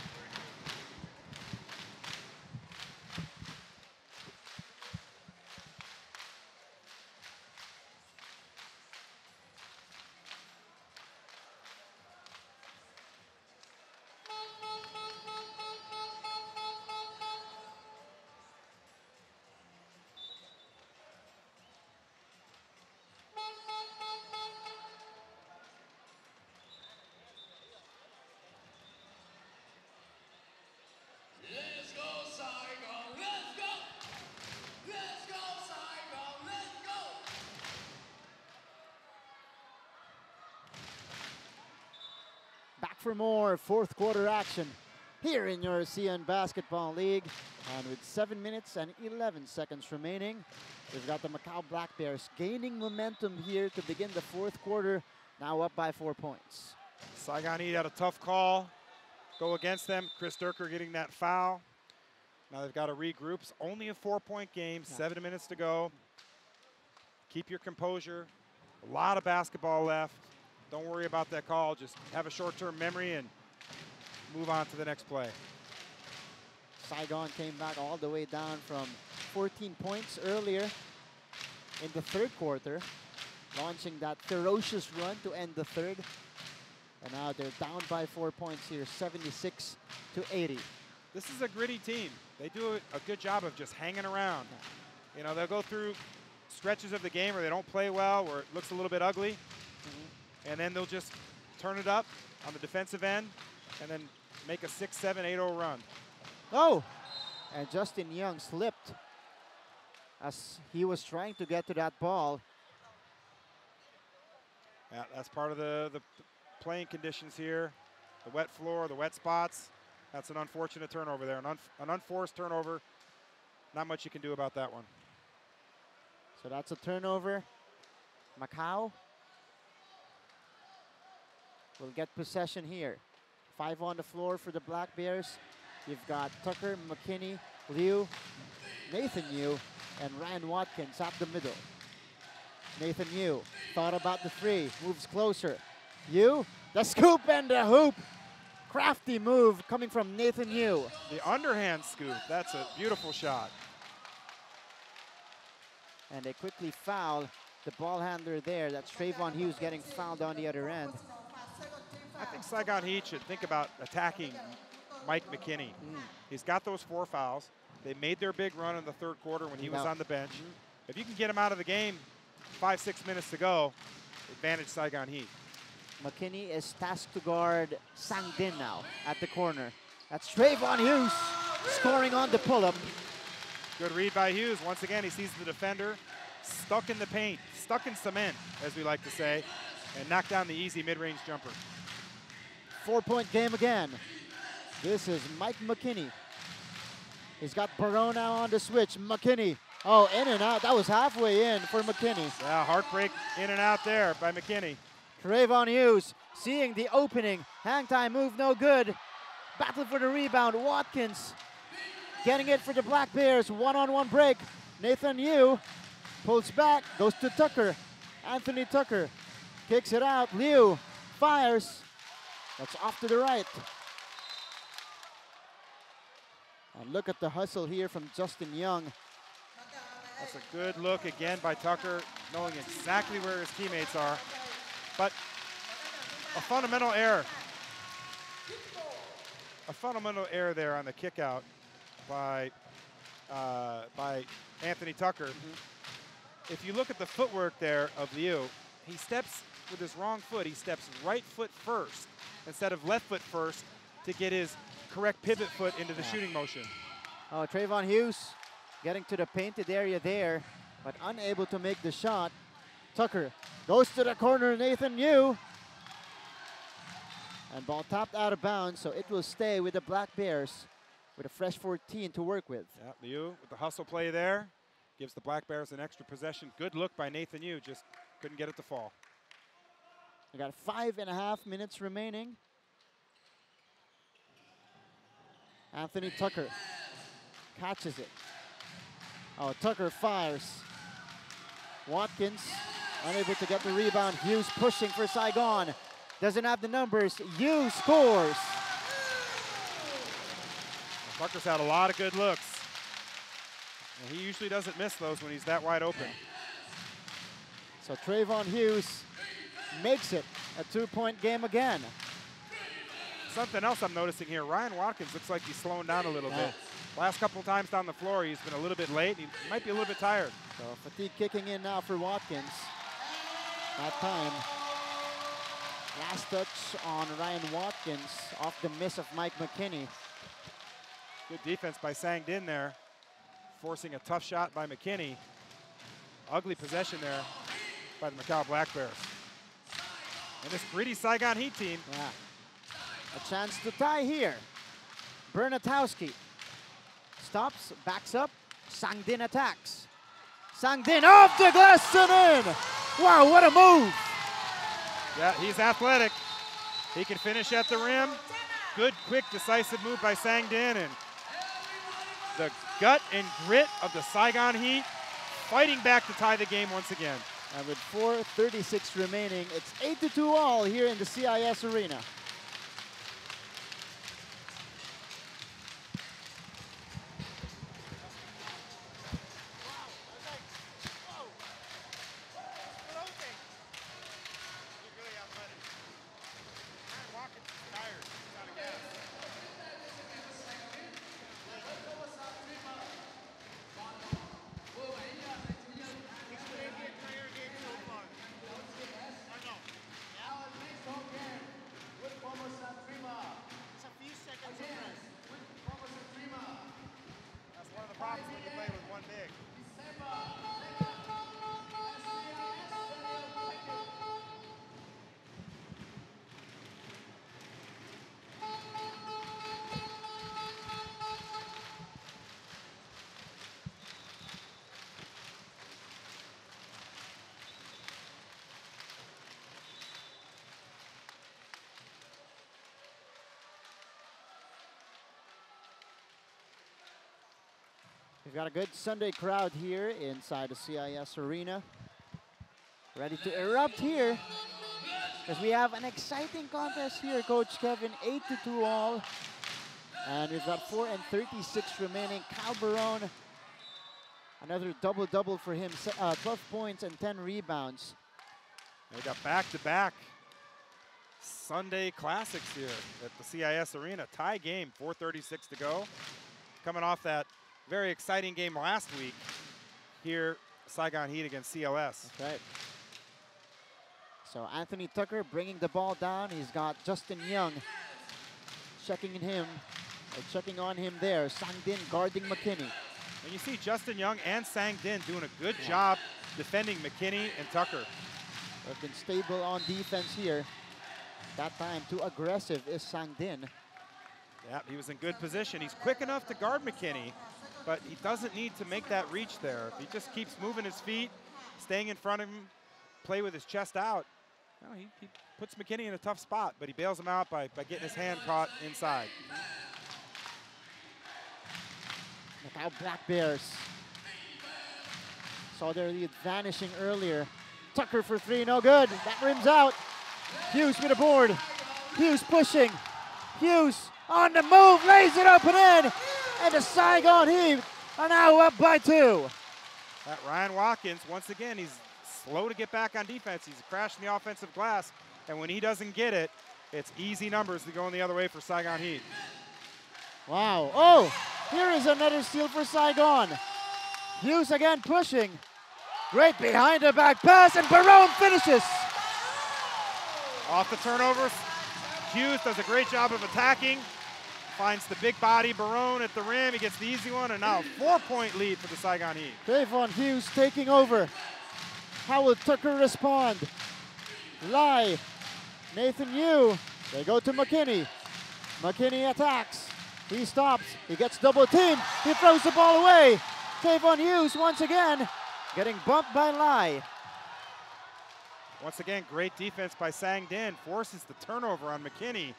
Let's go, Saigon! Let's go! Let's go, Saigon! Let's go! Back for more fourth quarter action here in your ASEAN Basketball League. And with 7 minutes and 11 seconds remaining, we've got the Macau Black Bears gaining momentum here to begin the fourth quarter, now up by 4 points. Saigon had a tough call go against them. Chris Durker getting that foul. Now they've got to regroup. It's only a 4-point game, 7 minutes to go. Keep your composure. A lot of basketball left. Don't worry about that call. Just have a short-term memory and move on to the next play. Saigon came back all the way down from 14 points earlier in the third quarter, launching that ferocious run to end the third. And now they're down by 4 points here, 76-80. This is a gritty team. They do a good job of just hanging around. You know, they'll go through stretches of the game where they don't play well, where it looks a little bit ugly. And then they'll just turn it up on the defensive end and then make a 6-7, 8-0 run. Oh, and Justin Young slipped as he was trying to get to that ball. Yeah, that's part of the playing conditions here. The wet floor, the wet spots. That's an unfortunate turnover there, an unforced turnover. not much you can do about that one. So that's a turnover. Macau will get possession here. 5 on the floor for the Black Bears. You've got Tucker, McKinney, Liu, Nathan Yu, and Ryan Watkins at the middle. Nathan Yu thought about the three, moves closer. Yu, the scoop and the hoop. Crafty move coming from Nathan Yu. The underhand scoop, that's a beautiful shot. And they quickly foul the ball handler there. That's Trayvon Hughes getting fouled on the other end. I think Saigon Heat should think about attacking Mike McKinney. He's got those 4 fouls. They made their big run in the third quarter when he was on the bench. If you can get him out of the game 5-6 minutes to go, advantage Saigon Heat. McKinney is tasked to guard Sang Din now at the corner. That's Trayvon Hughes scoring on the pull-up. Good read by Hughes. Once again, he sees the defender stuck in the paint, stuck in cement, as we like to say, and knocked down the easy mid-range jumper. 4-point game again. This is Mike McKinney. He's got Barone now on the switch. McKinney, oh, in and out. That was halfway in for McKinney. Yeah, heartbreak in and out there by McKinney. Trayvon Hughes seeing the opening. Hang time move, no good. Battle for the rebound. Watkins getting it for the Black Bears. One-on-one break. Nathan Yu pulls back, goes to Tucker. Anthony Tucker kicks it out. Liu fires. That's off to the right. And look at the hustle here from Justin Young. That's a good look again by Tucker, knowing exactly where his teammates are. But a fundamental error. A fundamental error there on the kick out by Anthony Tucker. If you look at the footwork there of Liu, he steps with his wrong foot. He steps right foot first instead of left foot first to get his correct pivot foot into the shooting motion. Oh, Trayvon Hughes getting to the painted area there, but unable to make the shot. Tucker goes to the corner, Nathan Yu. And ball tapped out of bounds, so it will stay with the Black Bears with a fresh 14 to work with. Yeah, Liu with the hustle play there. Gives the Black Bears an extra possession. Good look by Nathan Yu, just couldn't get it to fall. We got 5.5 minutes remaining. Anthony Tucker catches it. Oh, Tucker fires. Watkins unable to get the rebound. Hughes pushing for Saigon. Doesn't have the numbers. Hughes scores. Tucker's had a lot of good looks. And he usually doesn't miss those when he's that wide open. So Trayvon Hughes makes it a 2-point game again. Something else I'm noticing here, Ryan Watkins looks like he's slowing down a little bit. Last couple of times down the floor, he's been a little bit late. He might be a little bit tired. So fatigue kicking in now for Watkins. That time. Last touch on Ryan Watkins off the miss of Mike McKinney. Good defense by Sang Din there, forcing a tough shot by McKinney. Ugly possession there by the Macau Black Bears. And this gritty Saigon Heat team. Yeah. A chance to tie here. Bernatowski stops, backs up. Sang Din attacks. Sang Din off the glass and in. Wow, what a move. Yeah, he's athletic. He can finish at the rim. Good, quick, decisive move by Sang Din, and the gut and grit of the Saigon Heat fighting back to tie the game once again. And with 4:36 remaining, it's 8-2 all here in the CIS Arena. We've got a good Sunday crowd here inside the CIS Arena. Ready to erupt here. Because we have an exciting contest here, Coach Kevin. 8-2 all. And we've got 4:36 remaining. Cal Barone, another double-double for him. 12 points and 10 rebounds. They got back-to-back Sunday classics here at the CIS Arena. Tie game, 4:36 to go. Coming off that very exciting game last week here, Saigon Heat against CLS. That's right. So Anthony Tucker bringing the ball down. He's got Justin Young checking on him there. Sang Din guarding McKinney. And you see Justin Young and Sang Din doing a good job defending McKinney and Tucker. They've been stable on defense here. That time too aggressive is Sang Din. Yeah, he was in good position. He's quick enough to guard McKinney, but he doesn't need to make that reach there. If he just keeps moving his feet, staying in front of him, play with his chest out, well, he puts McKinney in a tough spot, but he bails him out by getting his hand caught inside. Macau Black Bears saw their lead vanishing earlier. Tucker for three, no good. That rims out. Hughes with a board. Hughes pushing. Hughes on the move, lays it up and in. And the Saigon Heat are now up by 2. That Ryan Watkins, once again, he's slow to get back on defense. He's crashing the offensive glass. And when he doesn't get it, it's easy numbers to go in the other way for Saigon Heat. Wow. Oh, here is another steal for Saigon. Hughes again pushing. Right behind the back pass, and Barone finishes. Off the turnovers, Hughes does a great job of attacking. Finds the big body Barone at the rim. He gets the easy one, and now a 4-point lead for the Saigon Heat. Trayvon Hughes taking over. How will Tucker respond? Lai, Nathan Yu. They go to McKinney. McKinney attacks. He stops. He gets double teamed. He throws the ball away. Trayvon Hughes once again getting bumped by Lai. Once again, great defense by Sang Din. Forces the turnover on McKinney.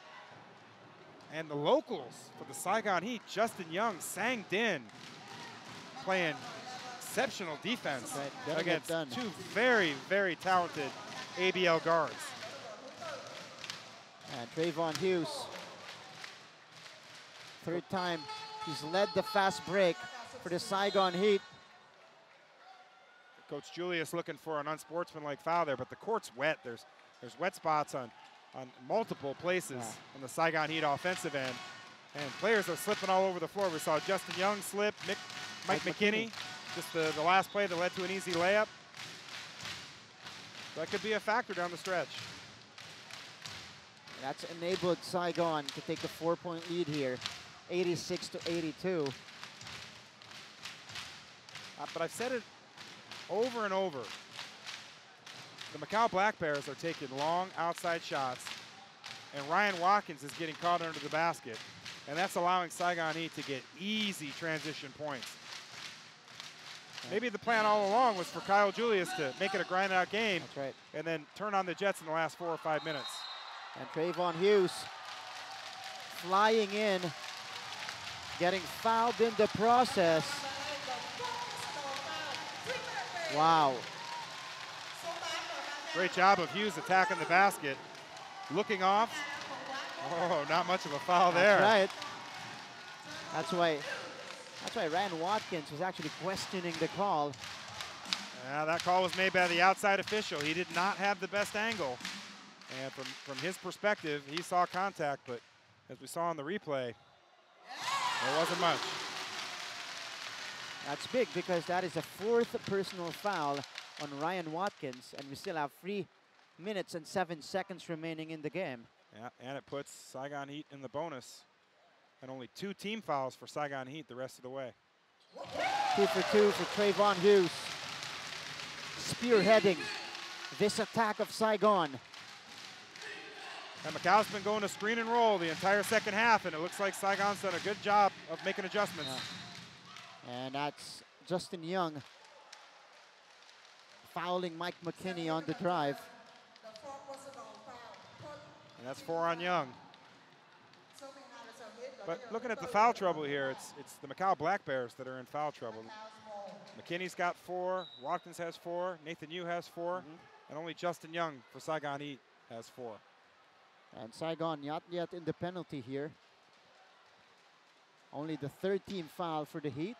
And the locals for the Saigon Heat, Justin Young, Sang Din, playing exceptional defense against two very, very talented ABL guards. And Trayvon Hughes, third time he's led the fast break for the Saigon Heat. Coach Julius looking for an unsportsmanlike foul there, but the court's wet. There's wet spots on multiple places on the Saigon Heat offensive end. And players are slipping all over the floor. We saw Justin Young slip, Mike McKinney, just the last play that led to an easy layup. That could be a factor down the stretch. That's enabled Saigon to take a 4-point lead here, 86-82. But I've said it over and over. The Macau Black Bears are taking long outside shots, and Ryan Watkins is getting caught under the basket, and that's allowing Saigon Heat to get easy transition points. Maybe the plan all along was for Kyle Julius to make it a grind-out game. That's right. And then turn on the Jets in the last 4 or 5 minutes. And Trayvon Hughes flying in, getting fouled in the process. Wow. Great job of Hughes attacking the basket. Looking off. Oh, not much of a foul there. That's right. That's why Ryan Watkins was actually questioning the call. Yeah, that call was made by the outside official. He did not have the best angle. And from his perspective, he saw contact, but as we saw on the replay, there wasn't much. That's big because that is a 4th personal foul on Ryan Watkins, and we still have 3 minutes and 7 seconds remaining in the game. Yeah, and it puts Saigon Heat in the bonus. And only 2 team fouls for Saigon Heat the rest of the way. 2 for 2 for Trayvon Hughes. Spearheading this attack of Saigon. And Macau's been going to screen and roll the entire second half, and it looks like Saigon's done a good job of making adjustments. Yeah. And that's Justin Young fouling Mike McKinney on the drive. And that's 4 on Young. But looking at the foul trouble here, it's the Macau Black Bears that are in foul trouble. McKinney's got 4, Watkins has 4, Nathan Yu has 4, and only Justin Young for Saigon Heat has 4. And Saigon not yet in the penalty here. Only the 13th foul for the Heat.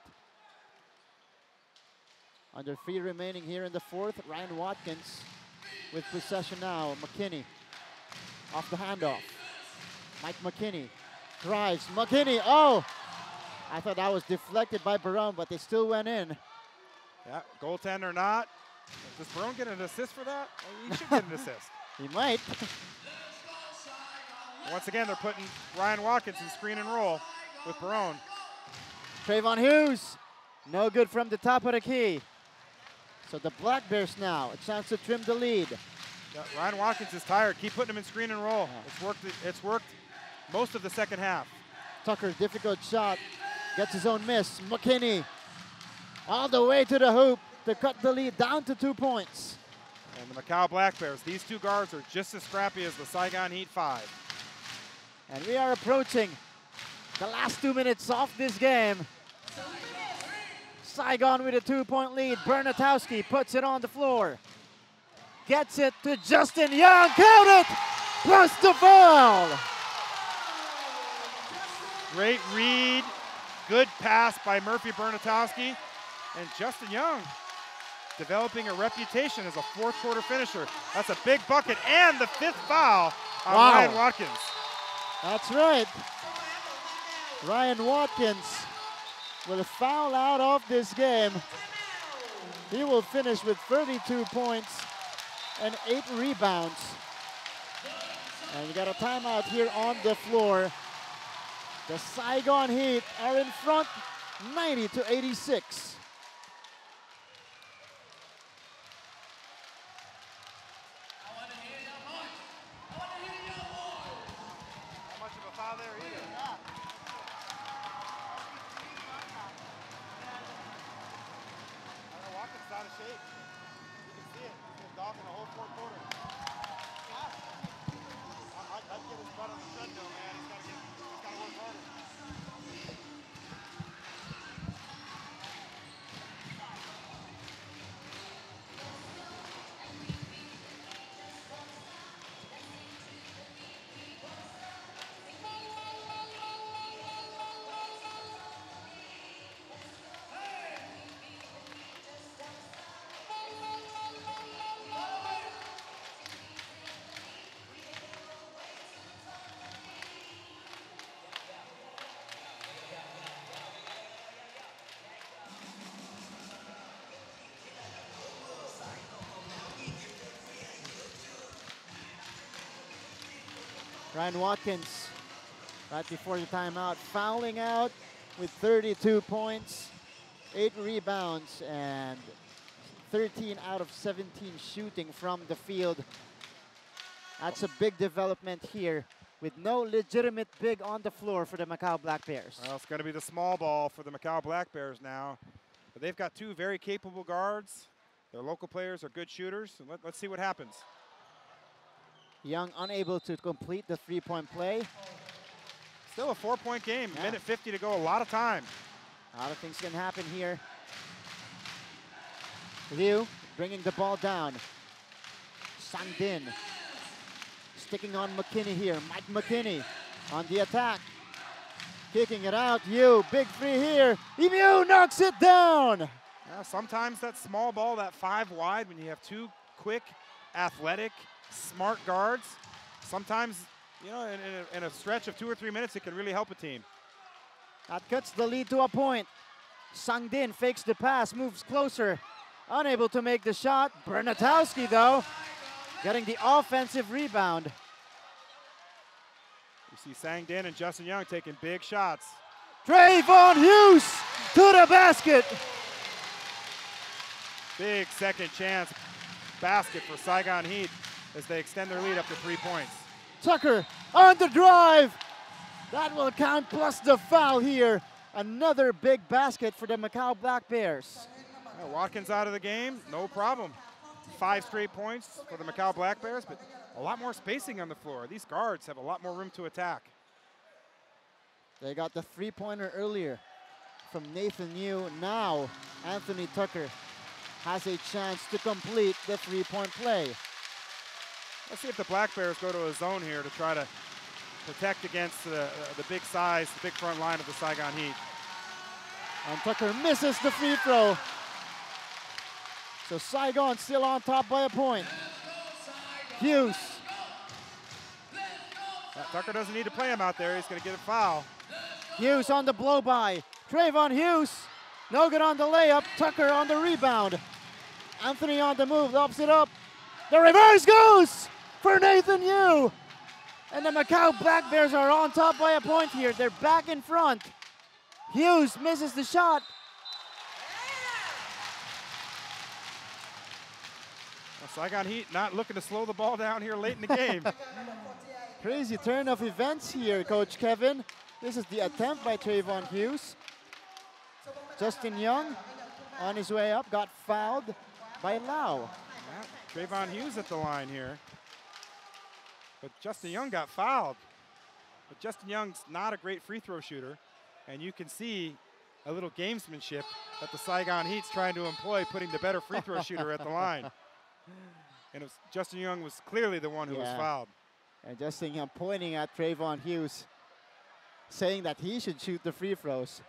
Under 3 remaining here in the 4th, Ryan Watkins with possession now. McKinney off the handoff. Mike McKinney drives. McKinney, oh! I thought that was deflected by Barone, but they still went in. Yeah, goaltender or not. Does Barone get an assist for that? He should get an assist. He might. Once again, they're putting Ryan Watkins in screen and roll with Barone. Trayvon Hughes, no good from the top of the key. So the Black Bears now, a chance to trim the lead. Yeah, Ryan Watkins is tired. Keep putting him in screen and roll. It's worked most of the second half. Tucker, difficult shot, gets his own miss. McKinney all the way to the hoop to cut the lead down to 2 points. And the Macau Black Bears, these 2 guards are just as scrappy as the Saigon Heat 5. And we are approaching the last 2 minutes of this game. Saigon with a 2-point lead. Bernatowski puts it on the floor. Gets it to Justin Young. Count it! Plus the foul. Great read. Good pass by Murphy Bernatowski. And Justin Young developing a reputation as a 4th quarter finisher. That's a big bucket and the 5th foul on Ryan Watkins. That's right. Ryan Watkins will foul out of this game. He will finish with 32 points and 8 rebounds. And you got a timeout here on the floor. The Saigon Heat are in front 90-86. Ryan Watkins, right before the timeout, fouling out with 32 points, 8 rebounds, and 13 out of 17 shooting from the field. That's a big development here with no legitimate big on the floor for the Macau Black Bears. Well, it's going to be the small ball for the Macau Black Bears now. But they've got 2 very capable guards. Their local players are good shooters. So let's see what happens. Young unable to complete the 3-point play. Still a 4-point game, minute 50 to go, a lot of time. A lot of things can happen here. Liu bringing the ball down. Sangdin sticking on McKinney here. Mike McKinney on the attack. Kicking it out, Yu, big 3 here. Yu knocks it down. Yeah, sometimes that small ball, that 5 wide, when you have 2 quick, athletic, smart guards, sometimes, you know, in a stretch of 2 or 3 minutes, it can really help a team. That cuts the lead to a point. Sangdin fakes the pass, moves closer, unable to make the shot. Bernatowski, though, getting the offensive rebound. You see Sangdin and Justin Young taking big shots. Trayvon Hughes to the basket. Big second chance basket for Saigon Heat as they extend their lead up to 3 points. Tucker on the drive. That will count plus the foul here. Another big basket for the Macau Black Bears. Watkins out of the game, no problem. 5 straight points for the Macau Black Bears, but a lot more spacing on the floor. These guards have a lot more room to attack. They got the three-pointer earlier from Nathan Yu. Now Anthony Tucker has a chance to complete the three-point play. Let's see if the Black Bears go to a zone here to try to protect against the big size, the big front line of the Saigon Heat. And Tucker misses the free throw. So Saigon still on top by a point. Hughes. Tucker doesn't need to play him out there. He's going to get a foul. Hughes on the blow-by. Trayvon Hughes. No good on the layup. Tucker on the rebound. Anthony on the move. Lobs it up. The reverse goes for Nathan Yu. And the Macau Black Bears are on top by a point here. They're back in front. Hughes misses the shot. Well, Saigon Heat not looking to slow the ball down here late in the game. Crazy turn of events here, Coach Kevin. This is the attempt by Trayvon Hughes. Justin Young on his way up, got fouled by Lau. Yeah, Trayvon Hughes at the line here. But Justin Young got fouled. But Justin Young's not a great free throw shooter. And you can see a little gamesmanship that the Saigon Heat's trying to employ, putting the better free throw shooter at the line. And Justin Young was clearly the one who was fouled. And Justin Young pointing at Trayvon Hughes, saying that he should shoot the free throws.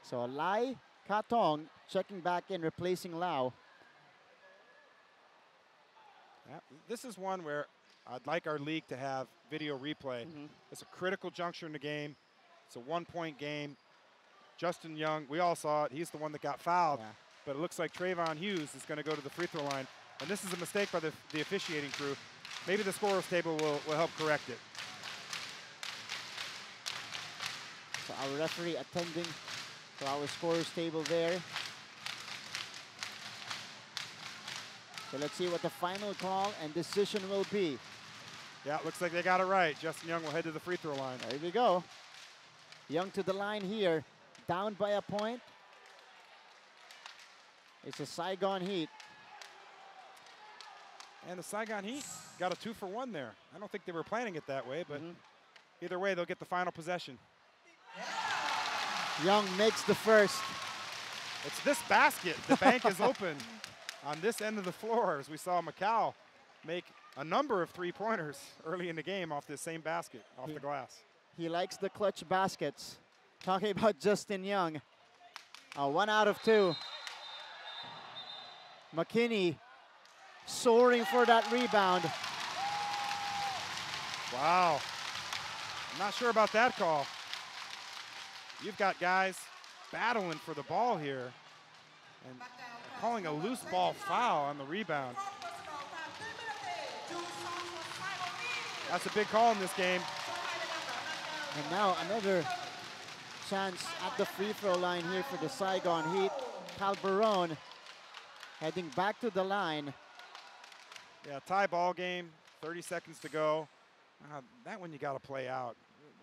So Lai Katong checking back in, replacing Lau. Yeah, this is one where I'd like our league to have video replay. It's a critical juncture in the game. It's a one-point game. Justin Young, we all saw it. He's the one that got fouled. But it looks like Trayvon Hughes is going to go to the free throw line. And this is a mistake by the officiating crew. Maybe the scorer's table will help correct it. So our referee attending to our scorer's table there. So let's see what the final call and decision will be. Yeah, it looks like they got it right. Justin Young will head to the free throw line. There we go. Young to the line here, down by a point. It's a Saigon Heat. And the Saigon Heat got a 2-for-1 there. I don't think they were planning it that way, but either way, they'll get the final possession. Young makes the first. It's this basket. The bank is open on this end of the floor, as we saw Macau make a number of three-pointers early in the game off this same basket, off the glass. He likes the clutch baskets. Talking about Justin Young. 1 out of 2. McKinney soaring for that rebound. Wow. I'm not sure about that call. You've got guys battling for the ball here and calling a loose ball foul on the rebound. That's a big call in this game. And now another chance at the free throw line here for the Saigon Heat. Cal Barone heading back to the line. Yeah, tie ball game, 30 seconds to go. That one you got to play out.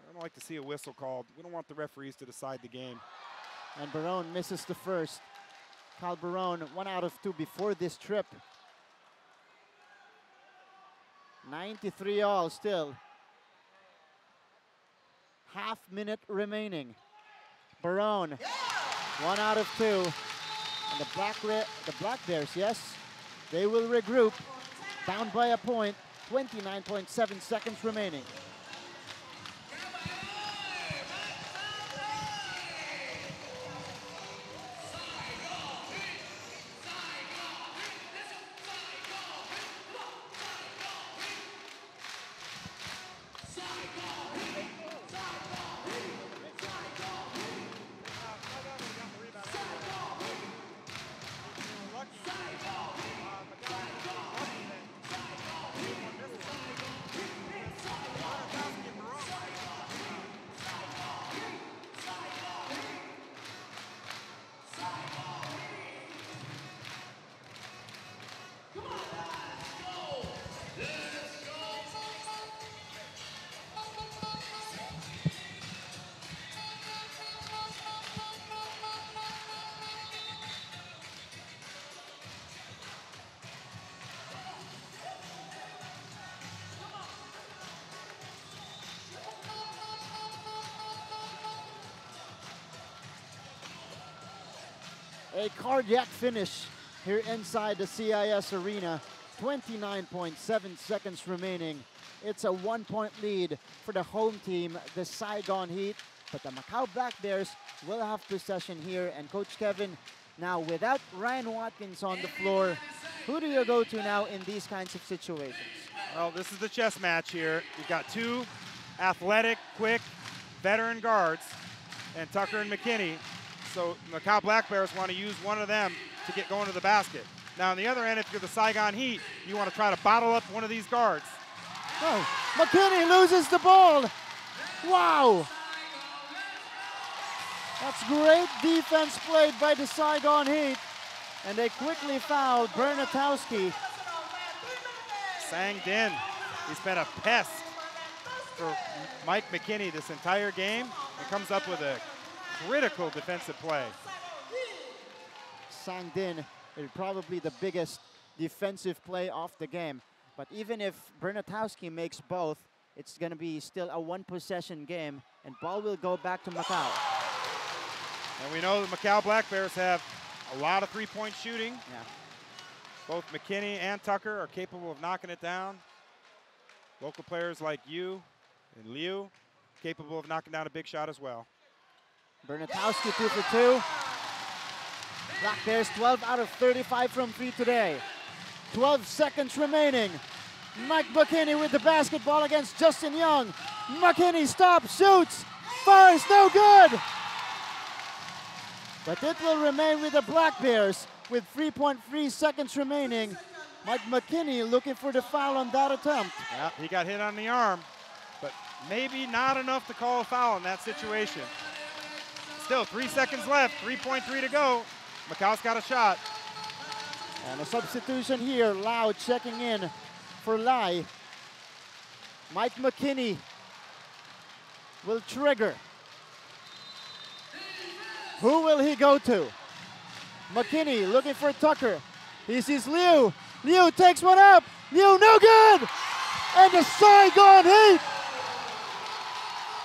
I don't like to see a whistle called. We don't want the referees to decide the game. And Barone misses the first. Cal Barone, 1 out of 2 before this trip. 93 all still. Half minute remaining. Barone, 1 out of 2. And the Black Bears, yes, they will regroup. Down by a point, 29.7 seconds remaining. A cardiac finish here inside the CIS arena. 29.7 seconds remaining. It's a 1-point lead for the home team, the Saigon Heat. But the Macau Black Bears will have possession here. And Coach Kevin, now without Ryan Watkins on the floor, who do you go to now in these kinds of situations? Well, this is the chess match here. You've got two athletic, quick, veteran guards, and Tucker and McKinney. So Macau Black Bears want to use one of them to get going to the basket. Now on the other end, if you're the Saigon Heat, you want to try to bottle up one of these guards. Oh, McKinney loses the ball. Wow. That's great defense played by the Saigon Heat. And they quickly fouled Bernatowski. Sang Din, he's been a pest for Mike McKinney this entire game and comes up with a critical defensive play. Sang Din is probably the biggest defensive play of the game. But even if Bernatowski makes both, it's going to be still a one-possession game, and ball will go back to Macau. And we know the Macau Black Bears have a lot of three-point shooting. Yeah. Both McKinney and Tucker are capable of knocking it down. Local players like you and Liu capable of knocking down a big shot as well. Bernatowski 2 for 2. Black Bears 12 out of 35 from 3 today. 12 seconds remaining. Mike McKinney with the basketball against Justin Young. McKinney stops, shoots, fires, no good. But it will remain with the Black Bears with 3.3 seconds remaining. Mike McKinney looking for the foul on that attempt. Yeah, he got hit on the arm, but maybe not enough to call a foul in that situation. Still 3 seconds left, 3.3 to go. Macau's got a shot. And a substitution here, Lau checking in for Lai. Mike McKinney will trigger. Who will he go to? McKinney looking for Tucker. He sees Liu. Liu takes one up. Liu, no good! And the Saigon Heat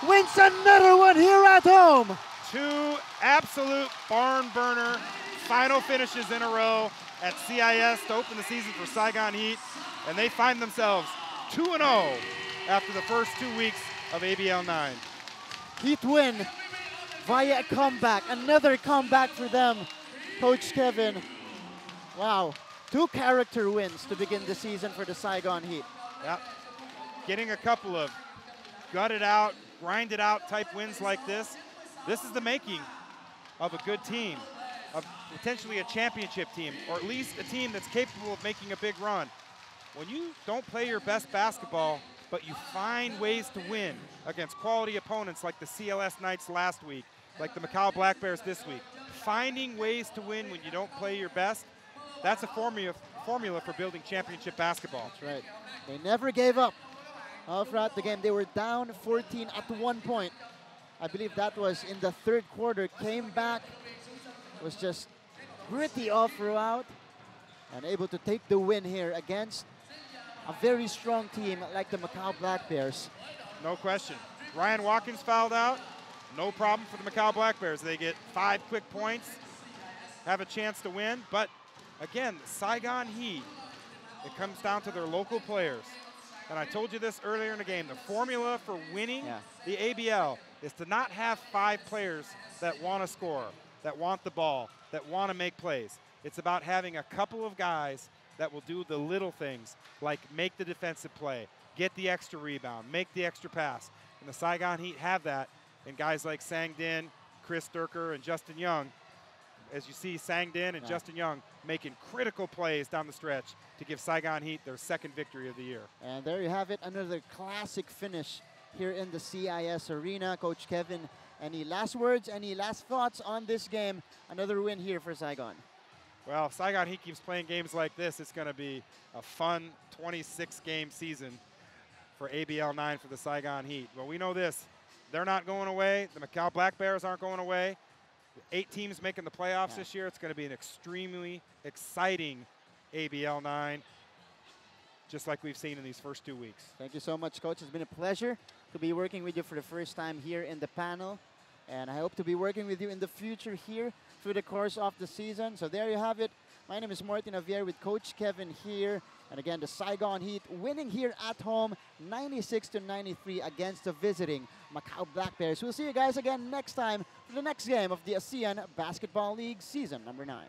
wins another one here at home. Two absolute barn burner final finishes in a row at CIS to open the season for Saigon Heat. And they find themselves 2-0 after the first 2 weeks of ABL 9. Heat win via a comeback. Another comeback for them, Coach Kevin. Wow, 2 character wins to begin the season for the Saigon Heat. Yep. Getting a couple of gutted out, grinded out type wins like this. This is the making of a good team, of potentially a championship team, or at least a team that's capable of making a big run. When you don't play your best basketball, but you find ways to win against quality opponents like the CLS Knights last week, like the Macau Black Bears this week, finding ways to win when you don't play your best, that's a formula for building championship basketball. That's right. They never gave up all throughout the game. They were down 14 at one point. I believe that was in the third quarter. Came back, was just gritty all throughout, and able to take the win here against a very strong team like the Macau Black Bears. No question. Ryan Watkins fouled out. No problem for the Macau Black Bears. They get 5 quick points, have a chance to win. But again, the Saigon Heat, it comes down to their local players. And I told you this earlier in the game. The formula for winning the ABL is to not have 5 players that want to score, that want the ball, that want to make plays. It's about having a couple of guys that will do the little things, like make the defensive play, get the extra rebound, make the extra pass. And the Saigon Heat have that in guys like Sang Din, Chris Durker, and Justin Young. As you see, Sang Din and Justin Young making critical plays down the stretch to give Saigon Heat their 2nd victory of the year. And there you have it, another classic finish here in the CIS arena. Coach Kevin, any last words, any last thoughts on this game? Another win here for Saigon. Well, if Saigon Heat keeps playing games like this, it's going to be a fun 26-game season for ABL 9 for the Saigon Heat. But we know this, they're not going away. The Macau Black Bears aren't going away. 8 teams making the playoffs this year. It's going to be an extremely exciting ABL 9, just like we've seen in these first 2 weeks. Thank you so much, Coach. It's been a pleasure to be working with you for the first time here in the panel. And I hope to be working with you in the future here through the course of the season. So there you have it. My name is Martin Javier with Coach Kevin here. And again, the Saigon Heat winning here at home, 96-93 against the visiting Macau Black Bears. We'll see you guys again next time for the next game of the ASEAN Basketball League Season number 9.